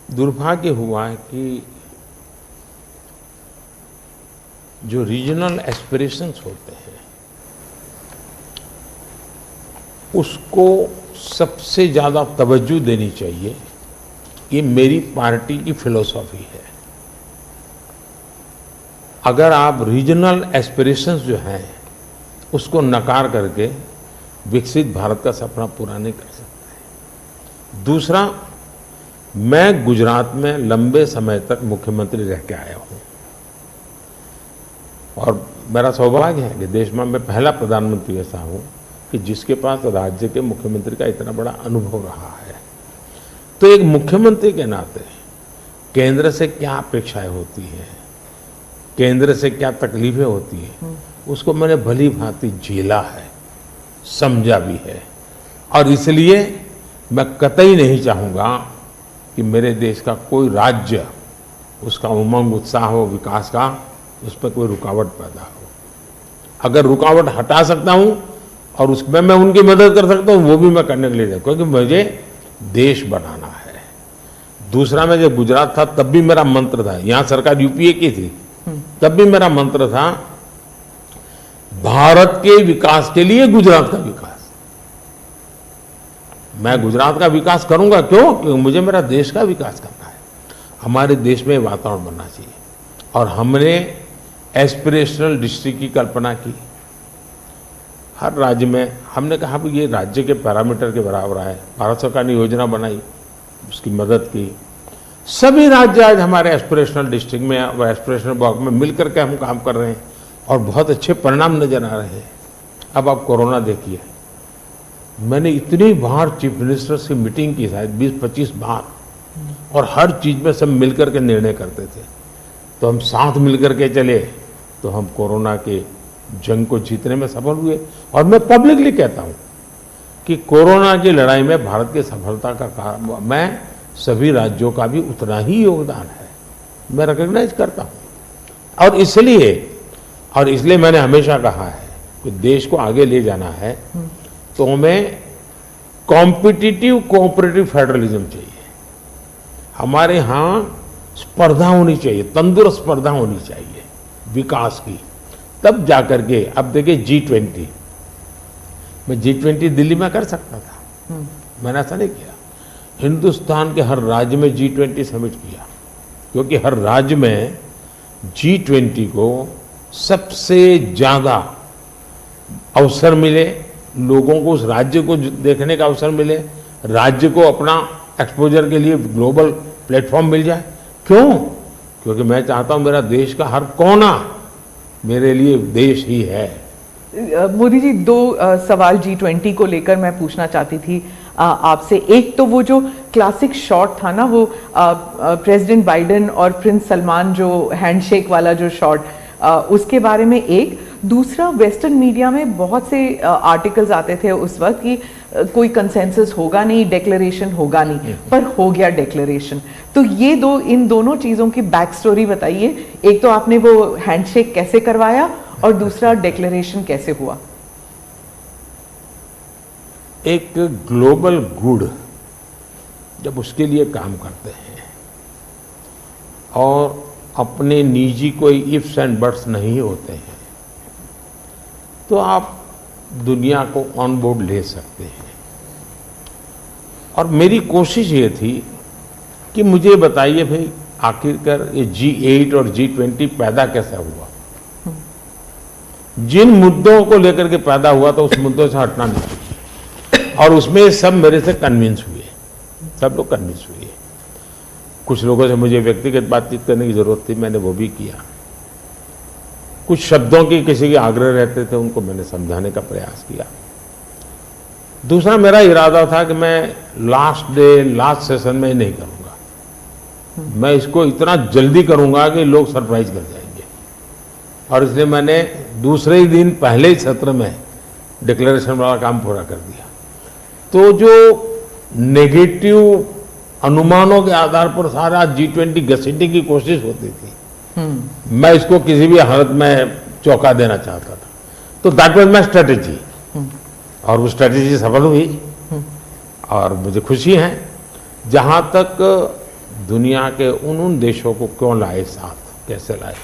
दुर्भाग्य हुआ है कि जो रीजनल एस्पिरेशंस होते हैं उसको सबसे ज़्यादा तवज्जो देनी चाहिए। ये मेरी पार्टी की फिलॉसफी है। अगर आप रीजनल एस्पिरेशंस जो हैं उसको नकार करके विकसित भारत का सपना पूरा नहीं कर सकते। दूसरा, मैं गुजरात में लंबे समय तक मुख्यमंत्री रह के आया हूं, और मेरा सौभाग्य है कि देश में मैं पहला प्रधानमंत्री ऐसा हूं कि जिसके पास राज्य के मुख्यमंत्री का इतना बड़ा अनुभव रहा है। तो एक मुख्यमंत्री के नाते केंद्र से क्या अपेक्षाएं होती हैं, केंद्र से क्या तकलीफें होती हैं, उसको मैंने भली भांति झेला है, समझा भी है। और इसलिए मैं कतई नहीं चाहूँगा कि मेरे देश का कोई राज्य, उसका उमंग उत्साह हो विकास का, उस पर कोई रुकावट पैदा हो। अगर रुकावट हटा सकता हूँ और उसमें मैं उनकी मदद कर सकता हूँ, वो भी मैं करने के लिए, क्योंकि मुझे देश बनाना है। दूसरा, मैं जब गुजरात था तब भी मेरा मंत्र था, यहाँ सरकार यूपीए की थी, तब भी मेरा मंत्र था भारत के विकास के लिए गुजरात का विकास। मैं गुजरात का विकास करूंगा, क्यों? क्योंकि मुझे मेरा देश का विकास करना है। हमारे देश में वातावरण बनना चाहिए। और हमने एस्पिरेशनल डिस्ट्रिक्ट की कल्पना की। हर राज्य में हमने कहा कि ये राज्य के पैरामीटर के बराबर है। भारत सरकार ने योजना बनाई, उसकी मदद की। सभी राज्य आज हमारे एस्पिरेशनल डिस्ट्रिक्ट में और एस्पिरेशनल ब्लॉक में मिलकर के हम काम कर रहे हैं और बहुत अच्छे परिणाम नजर आ रहे हैं। अब आप कोरोना देखिए, मैंने इतनी बार चीफ मिनिस्टर से मीटिंग की, शायद 20-25 बार, और हर चीज में सब मिलकर के निर्णय करते थे। तो हम साथ मिलकर के चले तो हम कोरोना के जंग को जीतने में सफल हुए। और मैं पब्लिकली कहता हूं कि कोरोना की लड़ाई में भारत की सफलता का कारण, मैं सभी राज्यों का भी उतना ही योगदान है, मैं रिकॉग्नाइज करता हूं। और इसलिए मैंने हमेशा कहा है कि देश को आगे ले जाना है तो हमें कॉम्पिटिटिव कोऑपरेटिव फेडरलिज्म चाहिए। हमारे यहाँ स्पर्धा होनी चाहिए, तंदुरुस्त स्पर्धा होनी चाहिए विकास की, तब जाकर के। अब देखिए G20, मैं G20 दिल्ली में कर सकता था, मैंने ऐसा नहीं किया। हिंदुस्तान के हर राज्य में G20 समिट किया, क्योंकि हर राज्य में G20 को सबसे ज्यादा अवसर मिले, लोगों को उस राज्य को देखने का अवसर मिले, राज्य को अपना एक्सपोजर के लिए ग्लोबल प्लेटफॉर्म मिल जाए। क्यों? क्योंकि मैं चाहता हूं मेरा देश का हर कोना मेरे लिए देश ही है। मोदी जी, 2 सवाल G20 को लेकर मैं पूछना चाहती थी। आपसे। एक तो वो जो क्लासिक शॉट था ना, वो प्रेसिडेंट बाइडेन और प्रिंस सलमान जो हैंडशेक वाला जो शॉट, उसके बारे में एक। दूसरा, वेस्टर्न मीडिया में बहुत से आर्टिकल्स आते थे उस वक्त कि कोई कंसेंसस होगा नहीं, डेक्लेरेशन होगा नहीं, पर हो गया डेक्लेरेशन। तो ये इन दोनों चीज़ों की बैक स्टोरी बताइए। एक तो आपने वो हैंडशेक कैसे करवाया और दूसरा डेक्लेरेशन कैसे हुआ? एक ग्लोबल गुड जब उसके लिए काम करते हैं और अपने निजी कोई इफ्स एंड बट्स नहीं होते हैं, तो आप दुनिया को ऑन बोर्ड ले सकते हैं। और मेरी कोशिश ये थी कि मुझे बताइए भाई, आखिरकार ये G8 और G20 पैदा कैसे हुआ? जिन मुद्दों को लेकर के पैदा हुआ तो उस मुद्दों से हटना नहीं चाहिए, और उसमें सब मेरे से कन्विंस हुए, सब लोग कन्विंस हुए। कुछ लोगों से मुझे व्यक्तिगत बातचीत करने की जरूरत थी, मैंने वो भी किया। कुछ शब्दों की किसी के आग्रह रहते थे, उनको मैंने समझाने का प्रयास किया। दूसरा, मेरा इरादा था कि मैं लास्ट सेशन में नहीं करूंगा, मैं इसको इतना जल्दी करूंगा कि लोग सरप्राइज कर जाएंगे। और इसलिए मैंने दूसरे ही दिन पहले ही सत्र में डिक्लेरेशन वाला काम पूरा कर दिया। तो जो नेगेटिव अनुमानों के आधार पर सारा G20 घसीटने की कोशिश होती थी, मैं इसको किसी भी हालत में चौंका देना चाहता था। तो दैट वाज माय स्ट्रेटेजी, और वो स्ट्रेटेजी सफल हुई। और मुझे खुशी है, जहां तक दुनिया के उन देशों को क्यों लाए साथ, कैसे लाए।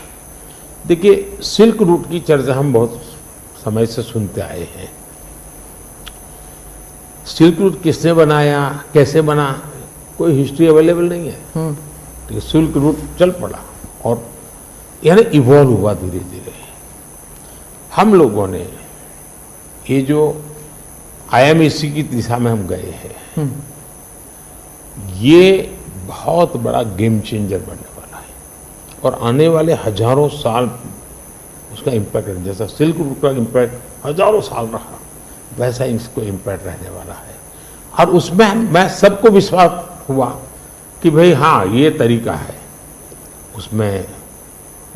देखिए, सिल्क रूट की चर्चा हम बहुत समय से सुनते आए हैं। सिल्क रूट किसने बनाया, कैसे बना, कोई हिस्ट्री अवेलेबल नहीं है। तो सिल्क रूट चल पड़ा और यानी इवॉल्व हुआ धीरे धीरे। हम लोगों ने ये जो IMEC की दिशा में हम गए हैं, ये बहुत बड़ा गेम चेंजर बनने वाला है, और आने वाले हजारों साल उसका इम्पैक्ट है। जैसा सिल्क रूट का इम्पैक्ट हजारों साल रहा, वैसा इसको इम्पैक्ट रहने वाला है। और उसमें मैं सबको विश्वास हुआ कि भाई हाँ, ये तरीका है। उसमें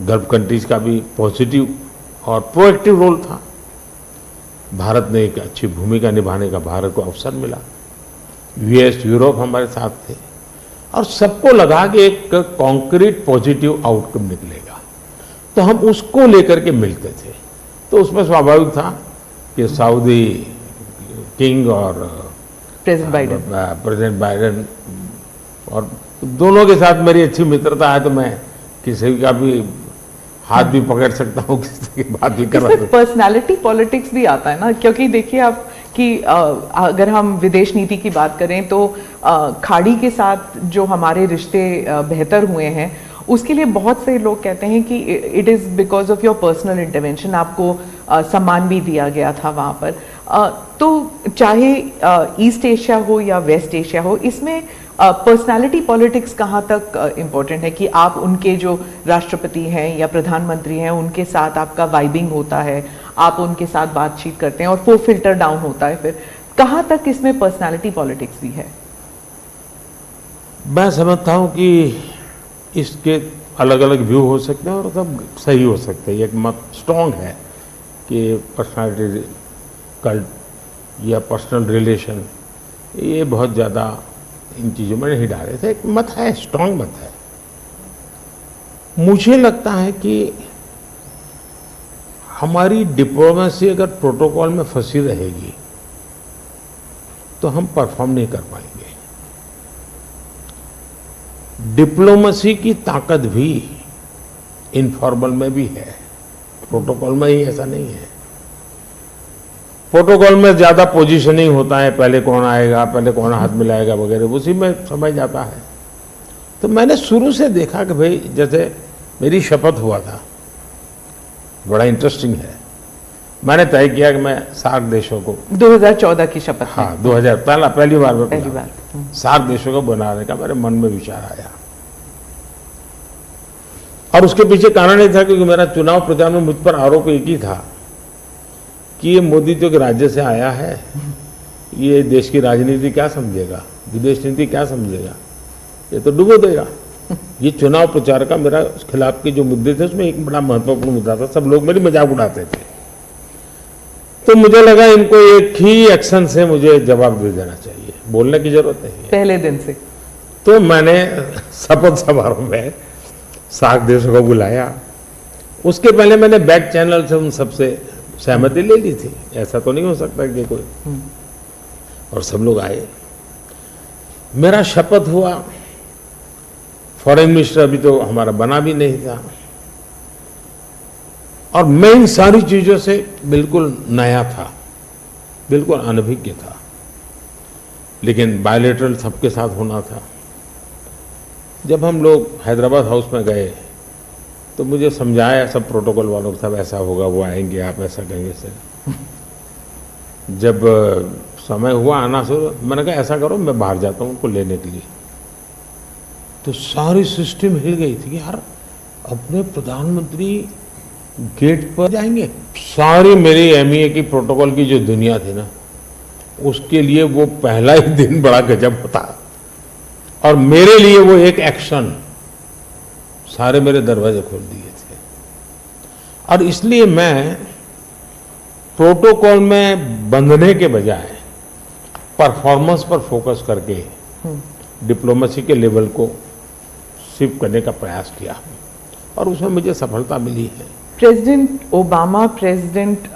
गल्फ कंट्रीज का भी पॉजिटिव और प्रोएक्टिव रोल था। भारत ने एक अच्छी भूमिका निभाने का भारत को अवसर मिला। US, यूरोप हमारे साथ थे, और सबको लगा कि एक कॉन्क्रीट पॉजिटिव आउटकम निकलेगा, तो हम उसको लेकर के मिलते थे। तो उसमें स्वाभाविक था कि सऊदी किंग और प्रेसिडेंट बाइडेन और दोनों के साथ मेरी अच्छी मित्रता है, तो मैं किसी का भी हाथ भी पकड़ सकता हूँ, किसी की बात भी कर सकता हूँ। पर्सनालिटी पॉलिटिक्स भी आता है ना, क्योंकि देखिए आप कि अगर हम विदेश नीति की बात करें तो खाड़ी के साथ जो हमारे रिश्ते बेहतर हुए हैं, उसके लिए बहुत से लोग कहते हैं कि it is because of your personal intervention, आपको सम्मान भी दिया गया था वहाँ पर। तो चाहे ईस्ट एशिया हो या वेस्ट एशिया हो, इसमें पर्सनालिटी पॉलिटिक्स कहाँ तक इम्पोर्टेंट है कि आप उनके जो राष्ट्रपति हैं या प्रधानमंत्री हैं, उनके साथ आपका वाइबिंग होता है, आप उनके साथ बातचीत करते हैं और वो फिल्टर डाउन होता है, फिर कहाँ तक इसमें पर्सनालिटी पॉलिटिक्स भी है? मैं समझता हूँ कि इसके अलग अलग व्यू हो सकते हैं और सब सही हो सकते हैं। एक मत स्ट्रॉन्ग है कि पर्सनालिटी कल्ट या पर्सनल रिलेशन, ये बहुत ज़्यादा इन चीज़ों में नहीं डाले थे। एक मत है, स्ट्रॉन्ग मत है। मुझे लगता है कि हमारी डिप्लोमेसी अगर प्रोटोकॉल में फंसी रहेगी तो हम परफॉर्म नहीं कर पाएंगे। डिप्लोमेसी की ताकत भी इनफॉर्मल में भी है, प्रोटोकॉल में ही ऐसा नहीं है। प्रोटोकॉल में ज्यादा पोजीशनिंग होता है, पहले कौन आएगा, पहले कौन हाथ मिलाएगा वगैरह, उसी में समझ जाता है। तो मैंने शुरू से देखा कि भाई, जैसे मेरी शपथ हुआ था, बड़ा इंटरेस्टिंग है। मैंने तय किया कि मैं सार्क देशों को 2014 की शपथ, हाँ 2000 पहली बार सार्क देशों को बनाने का मेरे मन में विचार आया। और उसके पीछे कारण ये था क्योंकि मेरा चुनाव प्रचार में मुझ पर आरोप एक ही था कि ये मोदी तो एक राज्य से आया है ये देश की राजनीति क्या समझेगा, विदेश नीति क्या समझेगा, ये तो डुबो देगा। ये चुनाव प्रचार का मेरा खिलाफ के जो मुद्दे थे उसमें एक बड़ा महत्वपूर्ण मुद्दा था, सब लोग मेरी मजाक उड़ाते थे। तो मुझे लगा इनको एक ही एक्शन से मुझे जवाब दे देना चाहिए, बोलने की जरूरत नहीं है पहले दिन से। तो मैंने शपथ समारोह में सार्क देशों को बुलाया। उसके पहले मैंने बैक चैनल से उन सबसे सहमति ले ली थी, ऐसा तो नहीं हो सकता कि कोई, और सब लोग आए। मेरा शपथ हुआ, फॉरेन मिनिस्टर अभी तो हमारा बना भी नहीं था, और मैं इन सारी चीजों से बिल्कुल नया था, बिल्कुल अनभिज्ञ था, लेकिन बायलैटरल सबके साथ होना था। जब हम लोग हैदराबाद हाउस में गए तो मुझे समझाया सब प्रोटोकॉल वालों को, सब ऐसा होगा, वो आएंगे, आप ऐसा कहेंगे सर। जब समय हुआ आना से, मैंने कहा ऐसा करो मैं बाहर जाता हूँ उनको लेने के लिए। तो सारी सिस्टम हिल गई थी, यार अपने प्रधानमंत्री गेट पर जाएंगे। सारी मेरी एमईए की प्रोटोकॉल की जो दुनिया थी ना, उसके लिए वो पहला ही दिन बड़ा गजब होता, और मेरे लिए वो एक एक्शन सारे मेरे दरवाजे खोल दिए थे। और इसलिए मैं प्रोटोकॉल में बंधने के बजाय परफॉर्मेंस पर फोकस करके डिप्लोमेसी के लेवल को शिफ्ट करने का प्रयास किया, और उसमें मुझे सफलता मिली है। President Obama, president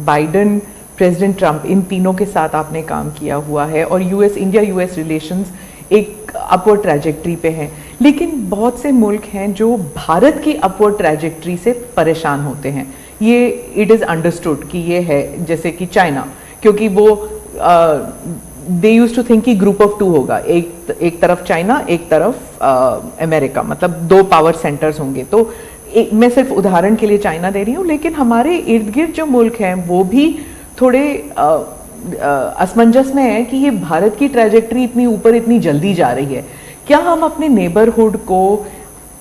Biden, president Trump, इन तीनों के साथ आपने काम किया हुआ है, और इंडिया यूएस रिलेशंस एक अपवर्ड ट्रैजेक्टरी पे हैं। लेकिन बहुत से मुल्क हैं जो भारत की अपवर्ड ट्रैजेक्टरी से परेशान होते हैं। ये इट इज़ अंडरस्टूड कि ये है, जैसे कि चाइना, क्योंकि वो दे यूज टू थिंक कि ग्रुप ऑफ टू होगा, एक तरफ चाइना, एक तरफ अमेरिका, मतलब दो पावर सेंटर्स होंगे। तो मैं सिर्फ उदाहरण के लिए चाइना दे रही हूँ, लेकिन हमारे इर्द गिर्द जो मुल्क हैं वो भी थोड़े असमंजस में है कि ये भारत की ट्रैजेक्टरी इतनी ऊपर इतनी जल्दी जा रही है। क्या हम अपने नेबरहुड को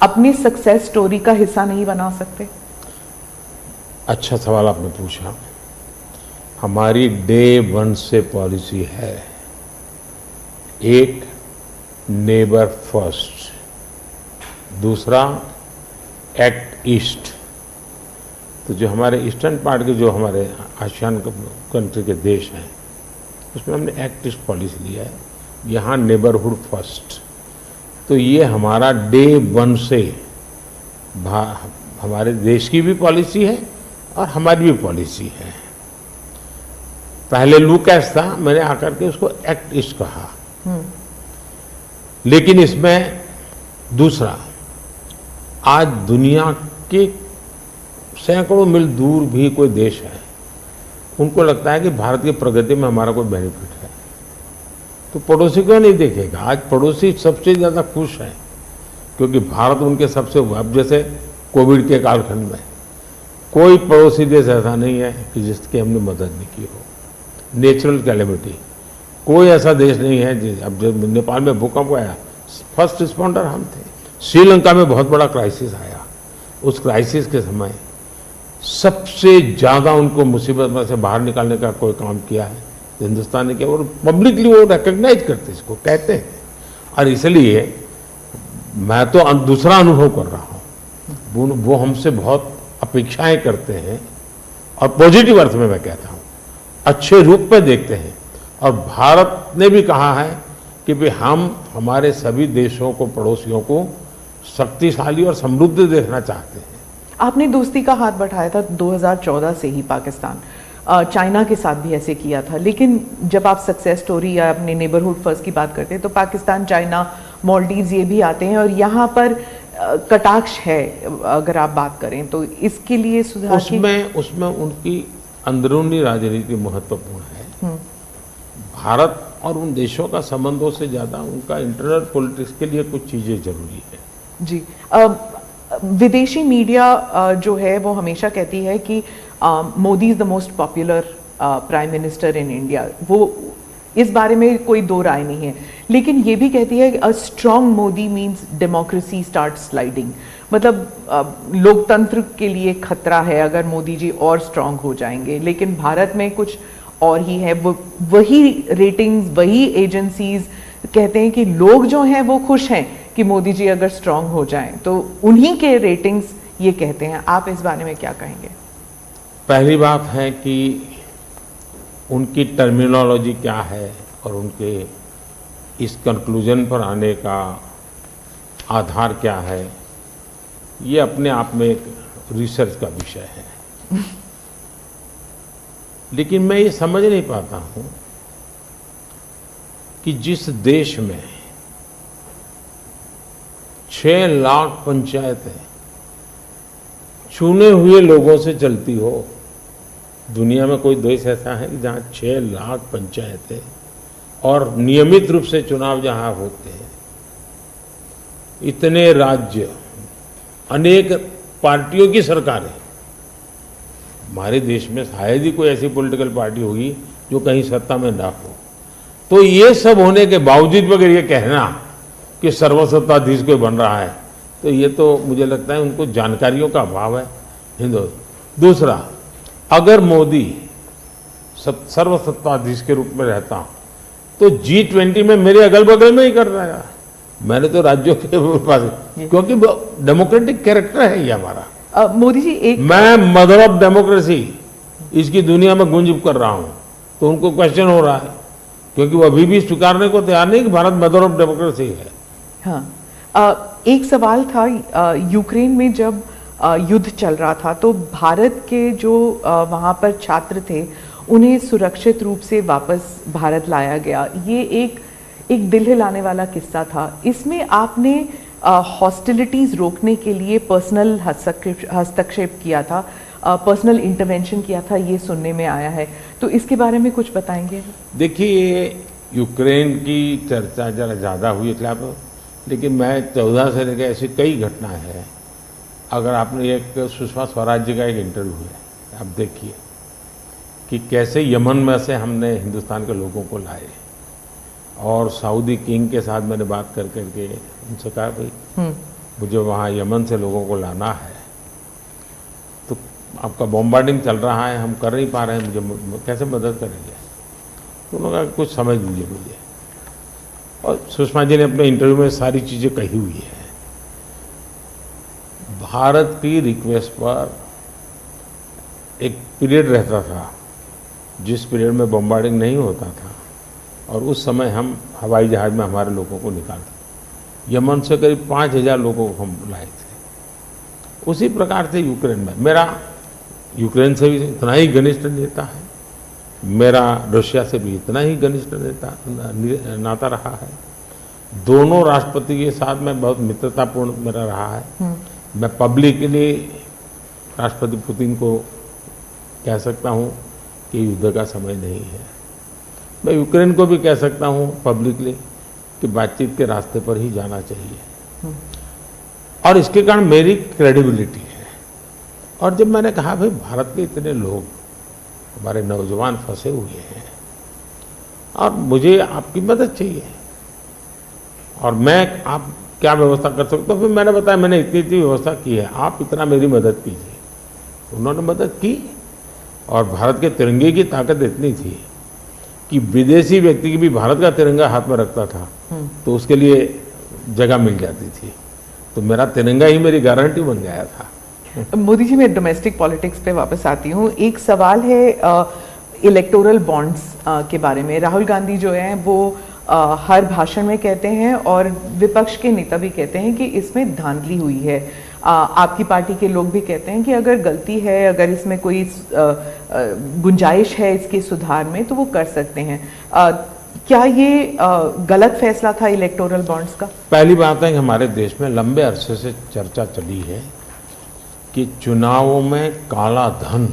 अपनी सक्सेस स्टोरी का हिस्सा नहीं बना सकते? अच्छा सवाल आपने पूछा। हमारी डे वन से पॉलिसी है, एक नेबर फर्स्ट, दूसरा एक्ट ईस्ट। तो जो हमारे ईस्टर्न पार्ट के जो हमारे आसियान कंट्री के देश हैं, उसमें हमने एक्ट ईस्ट पॉलिसी लिया है, यहाँ नेबरहुड फर्स्ट। तो ये हमारा डे वन से हमारे देश की भी पॉलिसी है और हमारी भी पॉलिसी है। पहले लूकैस था, मैंने आकर के उसको एक्ट ईस्ट कहा, लेकिन इसमें दूसरा, आज दुनिया के सैकड़ों मील दूर भी कोई देश है, उनको लगता है कि भारत की प्रगति में हमारा कोई बेनिफिट है, तो पड़ोसी को नहीं देखेगा। आज पड़ोसी सबसे ज़्यादा खुश हैं क्योंकि भारत उनके सबसे, अब जैसे कोविड के कालखंड में कोई पड़ोसी देश ऐसा नहीं है कि जिसकी हमने मदद नहीं की हो। नेचुरल कैलेमिटी, कोई ऐसा देश नहीं है। अब जब नेपाल में भूकंप आया, फर्स्ट रिस्पॉन्डर हम थे। श्रीलंका में बहुत बड़ा क्राइसिस आया, उस क्राइसिस के समय सबसे ज़्यादा उनको मुसीबत में से बाहर निकालने का कोई काम किया है हिंदुस्तान ने किया, और पब्लिकली वो रिकग्नाइज करते, इसको कहते हैं। और इसलिए मैं तो दूसरा अनुभव कर रहा हूँ, वो हमसे बहुत अपेक्षाएं करते हैं, और पॉजिटिव अर्थ में मैं कहता हूँ, अच्छे रूप में देखते हैं। और भारत ने भी कहा है कि भाई हम हमारे सभी देशों को, पड़ोसियों को शक्तिशाली और समृद्ध देखना चाहते हैं। आपने दोस्ती का हाथ बढ़ाया था 2014 से ही पाकिस्तान, चाइना के साथ भी ऐसे किया था, लेकिन जब आप सक्सेस स्टोरी या अपने नेबरहुड फर्स्ट की बात करते हैं तो पाकिस्तान, चाइना, मालदीव्स ये भी आते हैं, और यहाँ पर कटाक्ष है अगर आप बात करें तो। इसके लिए सुधार उसमें उनकी अंदरूनी राजनीति महत्वपूर्ण है। भारत और उन देशों का संबंधों से ज़्यादा उनका इंटरनल पॉलिटिक्स के लिए कुछ चीज़ें जरूरी है। जी, विदेशी मीडिया जो है वो हमेशा कहती है कि Modi is the most popular prime minister in India. वो इस बारे में कोई दो राय नहीं है, लेकिन ये भी कहती है कि a strong Modi means democracy start sliding. मतलब लोकतंत्र के लिए खतरा है अगर मोदी जी और स्ट्रांग हो जाएंगे। लेकिन भारत में कुछ और ही है, वो वही रेटिंग्स, वही एजेंसीज कहते हैं कि लोग जो हैं वो खुश हैं कि मोदी जी अगर स्ट्रांग हो जाएं, तो उन्हीं के रेटिंग्स ये कहते हैं। आप इस बारे में क्या कहेंगे? पहली बात है कि उनकी टर्मिनोलॉजी क्या है और उनके इस कंक्लूजन पर आने का आधार क्या है, ये अपने आप में एक रिसर्च का विषय है। लेकिन मैं ये समझ नहीं पाता हूं कि जिस देश में 6 लाख पंचायतें चुने हुए लोगों से चलती हो, दुनिया में कोई देश ऐसा है कि जहां 6 लाख पंचायतें और नियमित रूप से चुनाव जहां होते हैं, इतने राज्य, अनेक पार्टियों की सरकारें, हमारे देश में शायद ही कोई ऐसी पॉलिटिकल पार्टी होगी जो कहीं सत्ता में ना हो। तो ये सब होने के बावजूद अगर ये कहना कि सर्वसत्ताधीश कोई बन रहा है, तो ये तो मुझे लगता है उनको जानकारियों का अभाव है। दूसरा, अगर मोदी सर्वसत्ताधीश के रूप में रहता तो G20 में मेरे अगल बगल में ही कर रहा है। मैंने तो राज्यों के पास, क्योंकि डेमोक्रेटिक कैरेक्टर है ये हमारा। मोदी जी, एक मैं मदर ऑफ डेमोक्रेसी इसकी दुनिया में गुंज कर रहा हूं, तो उनको क्वेश्चन हो रहा है, क्योंकि वो अभी भी स्वीकारने को तैयार नहीं कि भारत मदर ऑफ डेमोक्रेसी है। हाँ, एक सवाल था, यूक्रेन में जब युद्ध चल रहा था तो भारत के जो वहाँ पर छात्र थे उन्हें सुरक्षित रूप से वापस भारत लाया गया। ये एक दिल हिलाने वाला किस्सा था। इसमें आपने हॉस्टिलिटीज़ रोकने के लिए पर्सनल हस्तक्षेप किया था, पर्सनल इंटरवेंशन किया था, ये सुनने में आया है, तो इसके बारे में कुछ बताएंगे? देखिए, यूक्रेन की चर्चा जरा ज़्यादा हुई है खिलाफ, लेकिन मैं 14 से लेकर ऐसी कई घटनाएं हैं। अगर आपने एक सुषमा स्वराज जी का एक इंटरव्यू है, आप देखिए कि कैसे यमन में से हमने हिंदुस्तान के लोगों को लाए, और सऊदी किंग के साथ मैंने बात कर करके उनसे कहा भाई मुझे वहाँ यमन से लोगों को लाना है, तो आपका बॉम्बार्डिंग चल रहा है, हम कर नहीं पा रहे हैं, मुझे कैसे मदद करेंगे? तो उन्होंने कहा कुछ समझ लीजिए मुझे। और सुषमा जी ने अपने इंटरव्यू में सारी चीज़ें कही हुई है। भारत की रिक्वेस्ट पर एक पीरियड रहता था जिस पीरियड में बॉम्बार्डिंग नहीं होता था, और उस समय हम हवाई जहाज़ में हमारे लोगों को निकालते। यमन से करीब 5000 लोगों को हम लाए थे। उसी प्रकार से यूक्रेन में, मेरा यूक्रेन से भी इतना ही घनिष्ठ नेता है, मेरा रशिया से भी इतना ही घनिष्ठ नाता रहा है। दोनों राष्ट्रपति के साथ में बहुत मित्रतापूर्ण मेरा रहा है। मैं पब्लिकली राष्ट्रपति पुतिन को कह सकता हूं कि युद्ध का समय नहीं है। मैं यूक्रेन को भी कह सकता हूं पब्लिकली कि बातचीत के रास्ते पर ही जाना चाहिए, और इसके कारण मेरी क्रेडिबिलिटी है। और जब मैंने कहा भाई भारत के इतने लोग, हमारे नौजवान फंसे हुए हैं और मुझे आपकी मदद चाहिए, और मैं आप क्या व्यवस्था कर सकता हूँ, फिर मैंने बताया मैंने इतनी व्यवस्था की है, आप इतना मेरी मदद कीजिए। उन्होंने मदद की, और भारत के तिरंगे की ताकत इतनी थी कि विदेशी व्यक्ति की भी भारत का तिरंगा हाथ में रखता था तो उसके लिए जगह मिल जाती थी। तो मेरा तिरंगा ही मेरी गारंटी बन गया था। मोदी जी, मैं डोमेस्टिक पॉलिटिक्स पे वापस आती हूँ। एक सवाल है इलेक्टोरल बॉन्ड्स के बारे में। राहुल गांधी जो हैं वो हर भाषण में कहते हैं, और विपक्ष के नेता भी कहते हैं कि इसमें धांधली हुई है। आपकी पार्टी के लोग भी कहते हैं कि अगर गलती है, अगर इसमें कोई गुंजाइश है इसके सुधार में, तो वो कर सकते हैं। क्या ये गलत फैसला था इलेक्टोरल बॉन्ड्स का? पहली बात है कि हमारे देश में लंबे अरसे से चर्चा चली है कि चुनावों में काला धन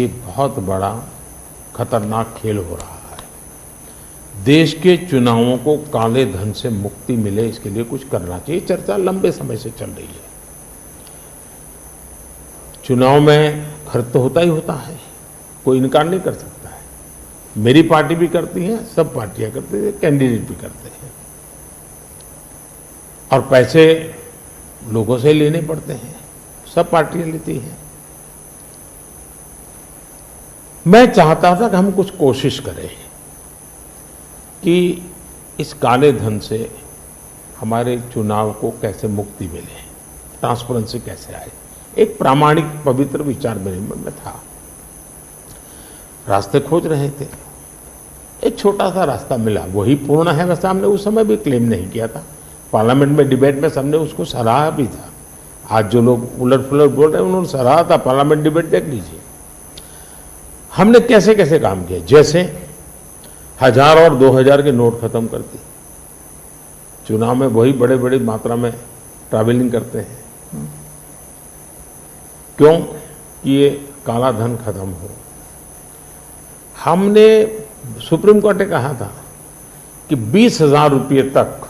एक बहुत बड़ा खतरनाक खेल हो रहा है। देश के चुनावों को काले धन से मुक्ति मिले, इसके लिए कुछ करना चाहिए। चर्चा लंबे समय से चल रही है। चुनाव में खर्च तो होता ही होता है, कोई इनकार नहीं कर सकता है। मेरी पार्टी भी करती है, सब पार्टियां करती है, कैंडिडेट भी करते हैं, और पैसे लोगों से लेने पड़ते हैं, सब पार्टियां लेती हैं। मैं चाहता था कि हम कुछ कोशिश करें कि इस काले धन से हमारे चुनाव को कैसे मुक्ति मिले, ट्रांसपेरेंसी कैसे आए। एक प्रामाणिक पवित्र विचार मेरे मन में था। रास्ते खोज रहे थे, एक छोटा सा रास्ता मिला, वही पूर्ण है वैसा हमने उस समय भी क्लेम नहीं किया था। पार्लियामेंट में डिबेट में सबने उसको सराहा भी था। आज जो लोग उलट पुलट बोल रहे हैं उन्होंने सराहा था, पार्लियामेंट डिबेट देख लीजिए। हमने कैसे कैसे काम किया, जैसे 1000 और 2000 के नोट खत्म कर दिए। चुनाव में वही बड़े बड़ी मात्रा में ट्रैवलिंग करते हैं, क्यों कि ये काला धन खत्म हो। हमने सुप्रीम कोर्ट ने कहा था कि 20,000 रुपये तक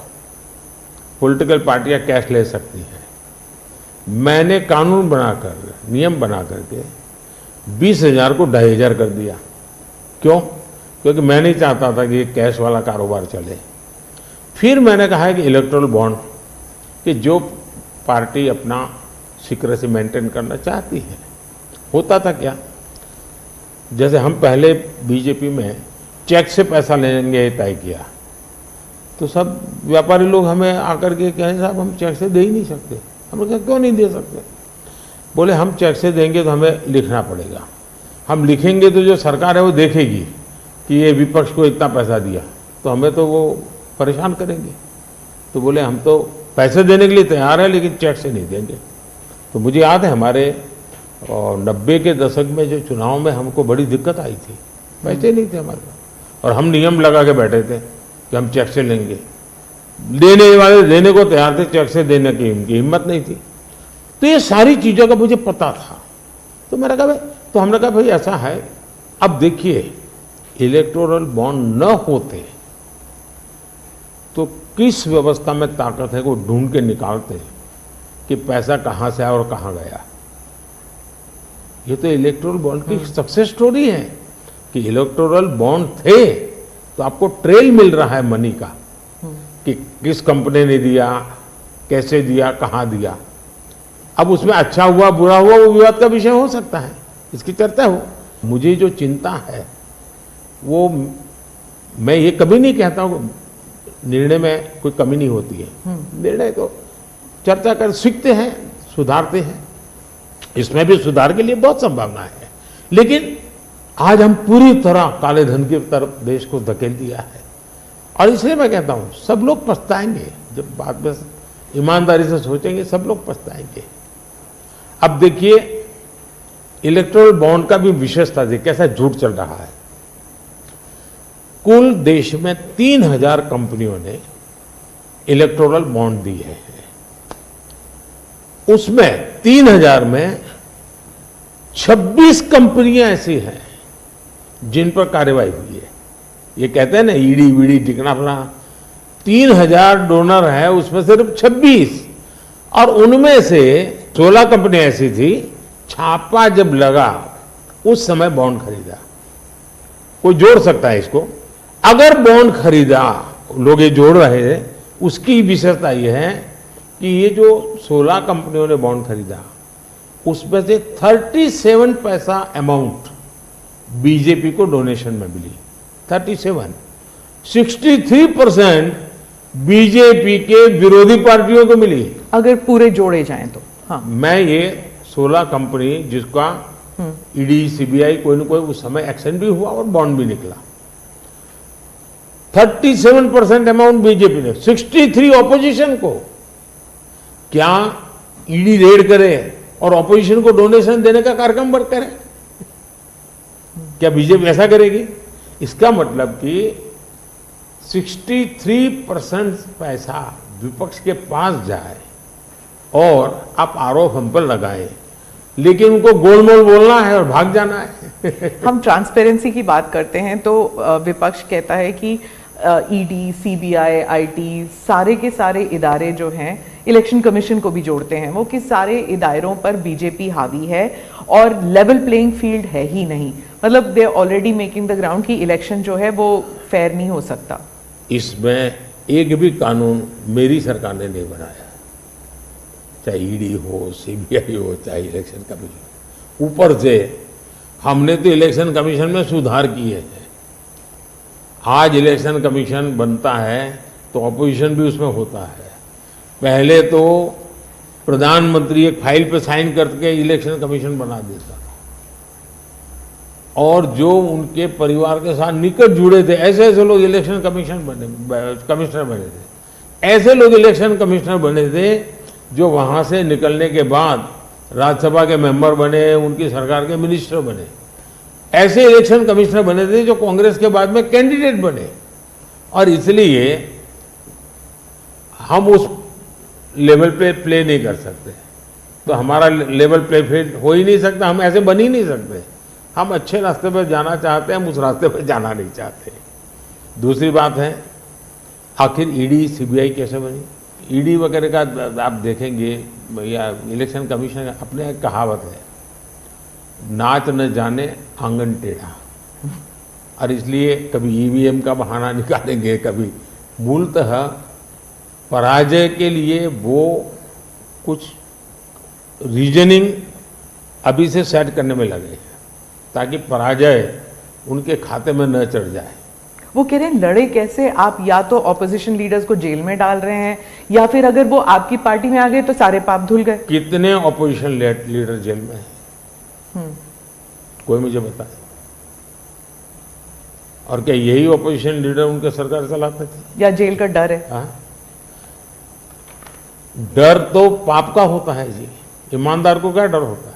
पॉलिटिकल पार्टियां कैश ले सकती हैं। मैंने कानून बनाकर, नियम बना करके 20,000 को 2,500 कर दिया। क्यों? क्योंकि मैं नहीं चाहता था कि ये कैश वाला कारोबार चले। फिर मैंने कहा है कि इलेक्टोरल बॉन्ड, कि जो पार्टी अपना सीक्रेसी मेंटेन करना चाहती है। होता था क्या, जैसे हम पहले बीजेपी में चेक से पैसा लेंगे तय किया, तो सब व्यापारी लोग हमें आकर के कहें साहब हम चेक से दे ही नहीं सकते। हमने कहा क्यों नहीं दे सकते? बोले हम चेक से देंगे तो हमें लिखना पड़ेगा, हम लिखेंगे तो जो सरकार है वो देखेगी कि ये विपक्ष को इतना पैसा दिया, तो हमें तो वो परेशान करेंगे। तो बोले हम तो पैसे देने के लिए तैयार है लेकिन चेक से नहीं देंगे। तो मुझे याद है हमारे 90 के दशक में जो चुनाव में हमको बड़ी दिक्कत आई थी, पैसे नहीं थे हमारे पास, और हम नियम लगा के बैठे थे कि हम चेक से लेंगे। देने वाले देने को तैयार थे, चेक से देने की उनकी हिम्मत नहीं थी। तो ये सारी चीज़ों का मुझे पता था। तो मैंने कहा भाई, तो हमने कहा भाई ऐसा है, अब देखिए इलेक्टोरल बॉन्ड न होते तो किस व्यवस्था में ताकत है को ढूंढ के निकालते कि पैसा कहाँ से आया और कहाँ गया। ये तो इलेक्टोरल बॉन्ड की सक्सेस स्टोरी है कि इलेक्टोरल बॉन्ड थे तो आपको ट्रेल मिल रहा है मनी का, कि किस कंपनी ने दिया, कैसे दिया, कहाँ दिया। अब उसमें अच्छा हुआ बुरा हुआ वो विवाद का विषय हो सकता है, इसकी चर्चा हो। मुझे जो चिंता है वो, मैं ये कभी नहीं कहता हूँ निर्णय में कोई कमी नहीं होती है, निर्णय तो चर्चा कर सीखते हैं, सुधारते हैं, इसमें भी सुधार के लिए बहुत संभावना है। लेकिन आज हम पूरी तरह काले धन की तरफ देश को धकेल दिया है, और इसलिए मैं कहता हूं सब लोग पछताएंगे। जब बाद में ईमानदारी से सोचेंगे सब लोग पछताएंगे। अब देखिए इलेक्टोरल बॉन्ड का भी विशेषता देखिए कैसा झूठ चल रहा है। कुल देश में 3000 कंपनियों ने इलेक्टोरल बॉन्ड दिए हैं। उसमें 3000 में 26 कंपनियां ऐसी हैं जिन पर कार्रवाई हुई है। ये कहते हैं ना ईडी वीडी टिकना फला, 3000 डोनर है उसमें सिर्फ 26, और उनमें से 16 कंपनियां ऐसी थी छापा जब लगा उस समय बॉन्ड खरीदा। कोई जोड़ सकता है इसको, अगर बॉन्ड खरीदा, लोग ये जोड़ रहे हैं, उसकी विशेषता यह है कि ये जो 16 कंपनियों ने बॉन्ड खरीदा उसमें से 37 पैसा अमाउंट बीजेपी को डोनेशन में मिली। 63% बीजेपी के विरोधी पार्टियों को मिली। अगर पूरे जोड़े जाएं तो हाँ, मैं ये 16 कंपनी जिसका ईडी सीबीआई कोई न कोई उस समय एक्शन भी हुआ और बॉन्ड भी निकला। 37% अमाउंट बीजेपी ने, 63 ऑपोजिशन को। क्या ईडी रेड करे और ऑपोजिशन को डोनेशन देने का कार्यक्रम बंद करे? क्या बीजेपी ऐसा करेगी? इसका मतलब कि 63% पैसा विपक्ष के पास जाए और आप आरोप हम पर लगाए, लेकिन उनको गोलमोल बोलना है और भाग जाना है। हम ट्रांसपेरेंसी की बात करते हैं तो विपक्ष कहता है कि ईडी, सीबीआई, आईटी, सारे के सारे इदारे जो हैं, इलेक्शन कमीशन को भी जोड़ते हैं वो, कि सारे इदारों पर बीजेपी हावी है और लेवल प्लेइंग फील्ड है ही नहीं। मतलब they already making the ground कि इलेक्शन जो है वो फेयर नहीं हो सकता। इसमें एक भी कानून मेरी सरकार ने नहीं बनाया, चाहे ईडी हो, सीबीआई हो, चाहे इलेक्शन कमीशन। ऊपर से हमने तो इलेक्शन कमीशन में सुधार किए हैं। आज इलेक्शन कमीशन बनता है तो ऑपोजिशन भी उसमें होता है। पहले तो प्रधानमंत्री एक फाइल पे साइन करके इलेक्शन कमीशन बना देता था, और जो उनके परिवार के साथ निकट जुड़े थे ऐसे ऐसे लोग इलेक्शन कमिश्नर बने थे। ऐसे लोग इलेक्शन कमिश्नर बने थे जो वहां से निकलने के बाद राज्यसभा के मेंबर बने, उनकी सरकार के मिनिस्टर बने। ऐसे इलेक्शन कमिश्नर बने थे जो कांग्रेस के बाद में कैंडिडेट बने, और इसलिए हम उस लेवल पे प्ले नहीं कर सकते। तो हमारा लेवल प्ले फील्ड हो ही नहीं सकता, हम ऐसे बन ही नहीं सकते। हम अच्छे रास्ते पर जाना चाहते हैं, हम उस रास्ते पर जाना नहीं चाहते। दूसरी बात है, आखिर ईडी सीबीआई कैसे बनी? ईडी वगैरह का आप देखेंगे या इलेक्शन कमीशन का अपने एक कहावत है, नाच न जाने आंगन टेढ़ा। और इसलिए कभी ईवीएम का बहाना निकालेंगे, कभी मूलतः पराजय के लिए वो कुछ रीजनिंग अभी से सेट करने में लगे ताकि पराजय उनके खाते में न चढ़ जाए। वो कह रहे हैं लड़े कैसे आप? या तो ऑपोजिशन लीडर्स को जेल में डाल रहे हैं, या फिर अगर वो आपकी पार्टी में आ गए तो सारे पाप धुल गए। कितने ऑपोजिशन लीडर जेल में हैं? कोई मुझे बताए। और क्या यही ऑपोजिशन लीडर उनके सरकार चलाते थे? या जेल का डर है? हाँ? डर तो पाप का होता है जी, ईमानदार को क्या डर होता है?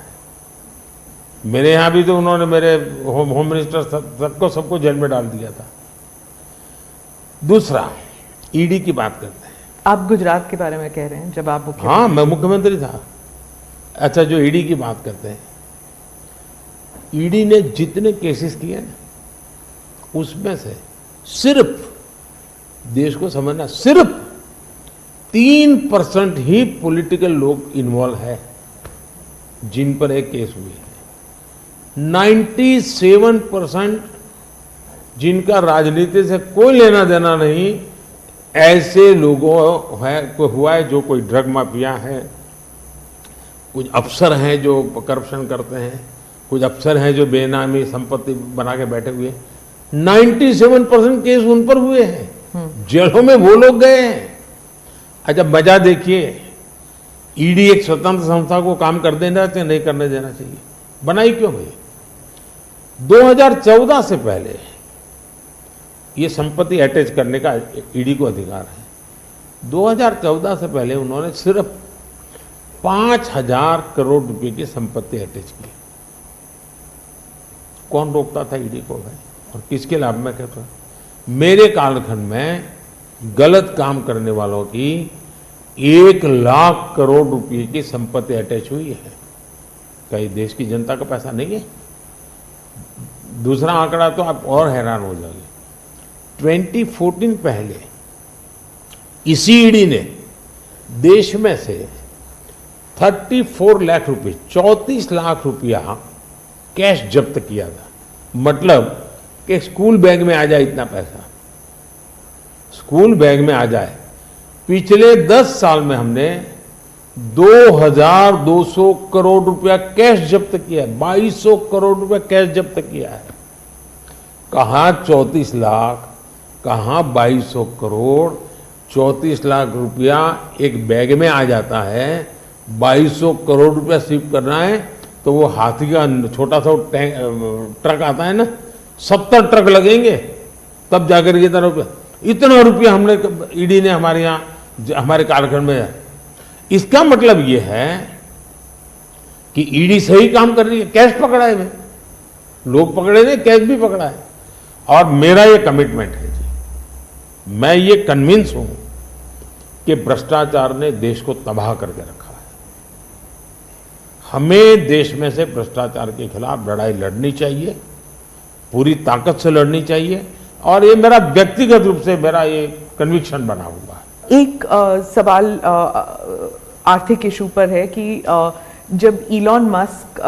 मेरे यहां भी तो उन्होंने मेरे होम मिनिस्टर सबको जेल में डाल दिया था। दूसरा, ईडी की बात करते हैं। आप गुजरात के बारे में कह रहे हैं जब आप मुख्यमंत्री? हाँ, मैं मुख्यमंत्री था। अच्छा, जो ईडी की बात करते हैं, ईडी ने जितने केसेस किए ना, उसमें से सिर्फ, देश को समझना, सिर्फ 3% ही पॉलिटिकल लोग इन्वॉल्व है जिन पर एक केस हुई है। 97% जिनका राजनीति से कोई लेना देना नहीं, ऐसे लोगों है को हुआ है जो कोई ड्रग माफिया है, कुछ अफसर हैं जो करप्शन करते हैं, कुछ अफसर हैं जो बेनामी संपत्ति बना के बैठे हुए। 97% केस उन पर हुए हैं, जेलों में वो लोग गए हैं। अच्छा, मजा देखिए, ईडी एक स्वतंत्र संस्था को काम कर देना चाहिए, नहीं करने देना चाहिए? बनाई क्यों भाई? 2014 से पहले ये संपत्ति अटैच करने का ईडी को अधिकार है। 2014 से पहले उन्होंने सिर्फ 5,000 करोड़ रुपए की संपत्ति अटैच की। कौन रोकता था ईडी को भाई? और किसके लाभ में कहता? मेरे कालखंड में गलत काम करने वालों की 1 लाख करोड़ रुपए की संपत्ति अटैच हुई है। कई देश की जनता का पैसा नहीं है? दूसरा आंकड़ा तो आप और हैरान हो जाओगे। 2014 पहले इसी ईडी ने देश में से 34 लाख रुपए, 34 लाख रुपया कैश जब्त किया था। मतलब कि स्कूल बैग में आ जाए इतना पैसा, स्कूल बैग में आ जाए। पिछले 10 साल में हमने 2,200 करोड़ रुपया कैश जब्त किया है, 2,200 करोड़ रुपया कैश जब्त किया है। कहां 34 लाख, कहां 2,200 करोड़? 34 लाख रुपया एक बैग में आ जाता है, 2,200 करोड़ रुपया सीव करना है तो वो हाथी का छोटा सा ट्रक आता है ना, 70 ट्रक लगेंगे तब जाकर ये तरफ इतना रुपया हमने ईडी ने हमारे यहाँ हमारे कालखंड में। इसका मतलब ये है कि ईडी सही काम कर रही है। कैश पकड़ा है भाई, लोग पकड़े नहीं, कैश भी पकड़ा है। और मेरा ये कमिटमेंट है जी, मैं ये कन्विंस हूं कि भ्रष्टाचार ने देश को तबाह करके रखा है। हमें देश में से भ्रष्टाचार के खिलाफ लड़ाई लड़नी चाहिए, पूरी ताकत से लड़नी चाहिए, और ये मेरा व्यक्तिगत रूप से मेरा ये कन्विक्शन बना हुआ है। एक सवाल आर्थिक इशू पर है कि जब इलॉन मस्क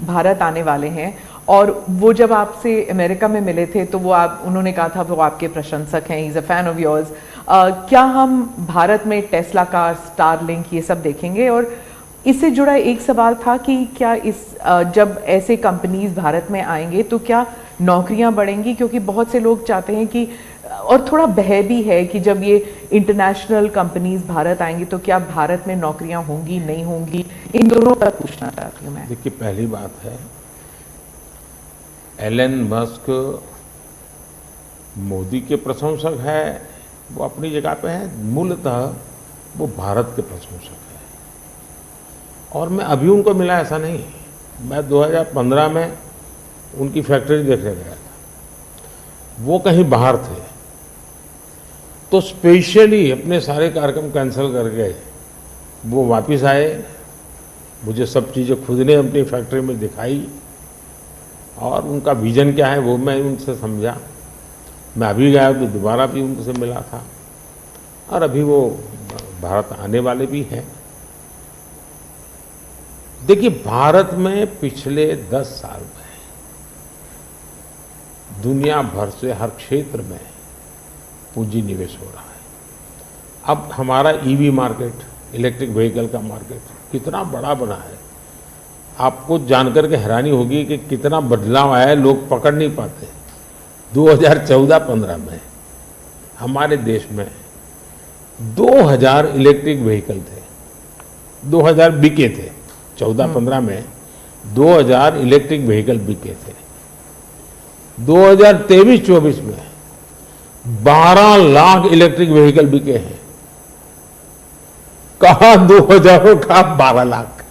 भारत आने वाले हैं और वो जब आपसे अमेरिका में मिले थे तो उन्होंने कहा था वो आपके प्रशंसक हैं, he is a fan of yours. क्या हम भारत में टेस्ला कार, स्टारलिंक, ये सब देखेंगे? और इससे जुड़ा एक सवाल था कि क्या इस जब ऐसे कंपनीज भारत में आएंगे तो क्या नौकरियां बढ़ेंगी? क्योंकि बहुत से लोग चाहते हैं कि, और थोड़ा भय भी है कि जब ये इंटरनेशनल कंपनीज भारत आएंगी तो क्या भारत में नौकरियां होंगी नहीं होंगी, इन दोनों पर पूछना चाहती हूँ मैं। देखिए, पहली बात है, एलन मस्क मोदी के प्रशंसक है, वो अपनी जगह पे है, मूलतः वो भारत के प्रशंसक है। और मैं अभी उनको मिला ऐसा नहीं, मैं 2015 में उनकी फैक्ट्री देखने गया था, वो कहीं बाहर थे, तो स्पेशली अपने सारे कार्यक्रम कैंसिल करके वो वापस आए, मुझे सब चीज़ें खुद ने अपनी फैक्ट्री में दिखाई और उनका विजन क्या है वो मैं उनसे समझा। मैं अभी गया तो दोबारा भी उनसे मिला था और अभी वो भारत आने वाले भी हैं। देखिए, भारत में पिछले 10 साल में दुनिया भर से हर क्षेत्र में पूंजी निवेश हो रहा है। अब हमारा ईवी मार्केट, इलेक्ट्रिक व्हीकल का मार्केट कितना बड़ा बना है, आपको जानकर के हैरानी होगी कि कितना बदलाव आया है, लोग पकड़ नहीं पाते। 2014-15 में हमारे देश में 2000 इलेक्ट्रिक व्हीकल थे, 2000 बिके थे। 14-15 में 2000 इलेक्ट्रिक व्हीकल बिके थे। 2023-24 में 12 लाख इलेक्ट्रिक व्हीकल बिके हैं। कहा 2000 का 12 लाख।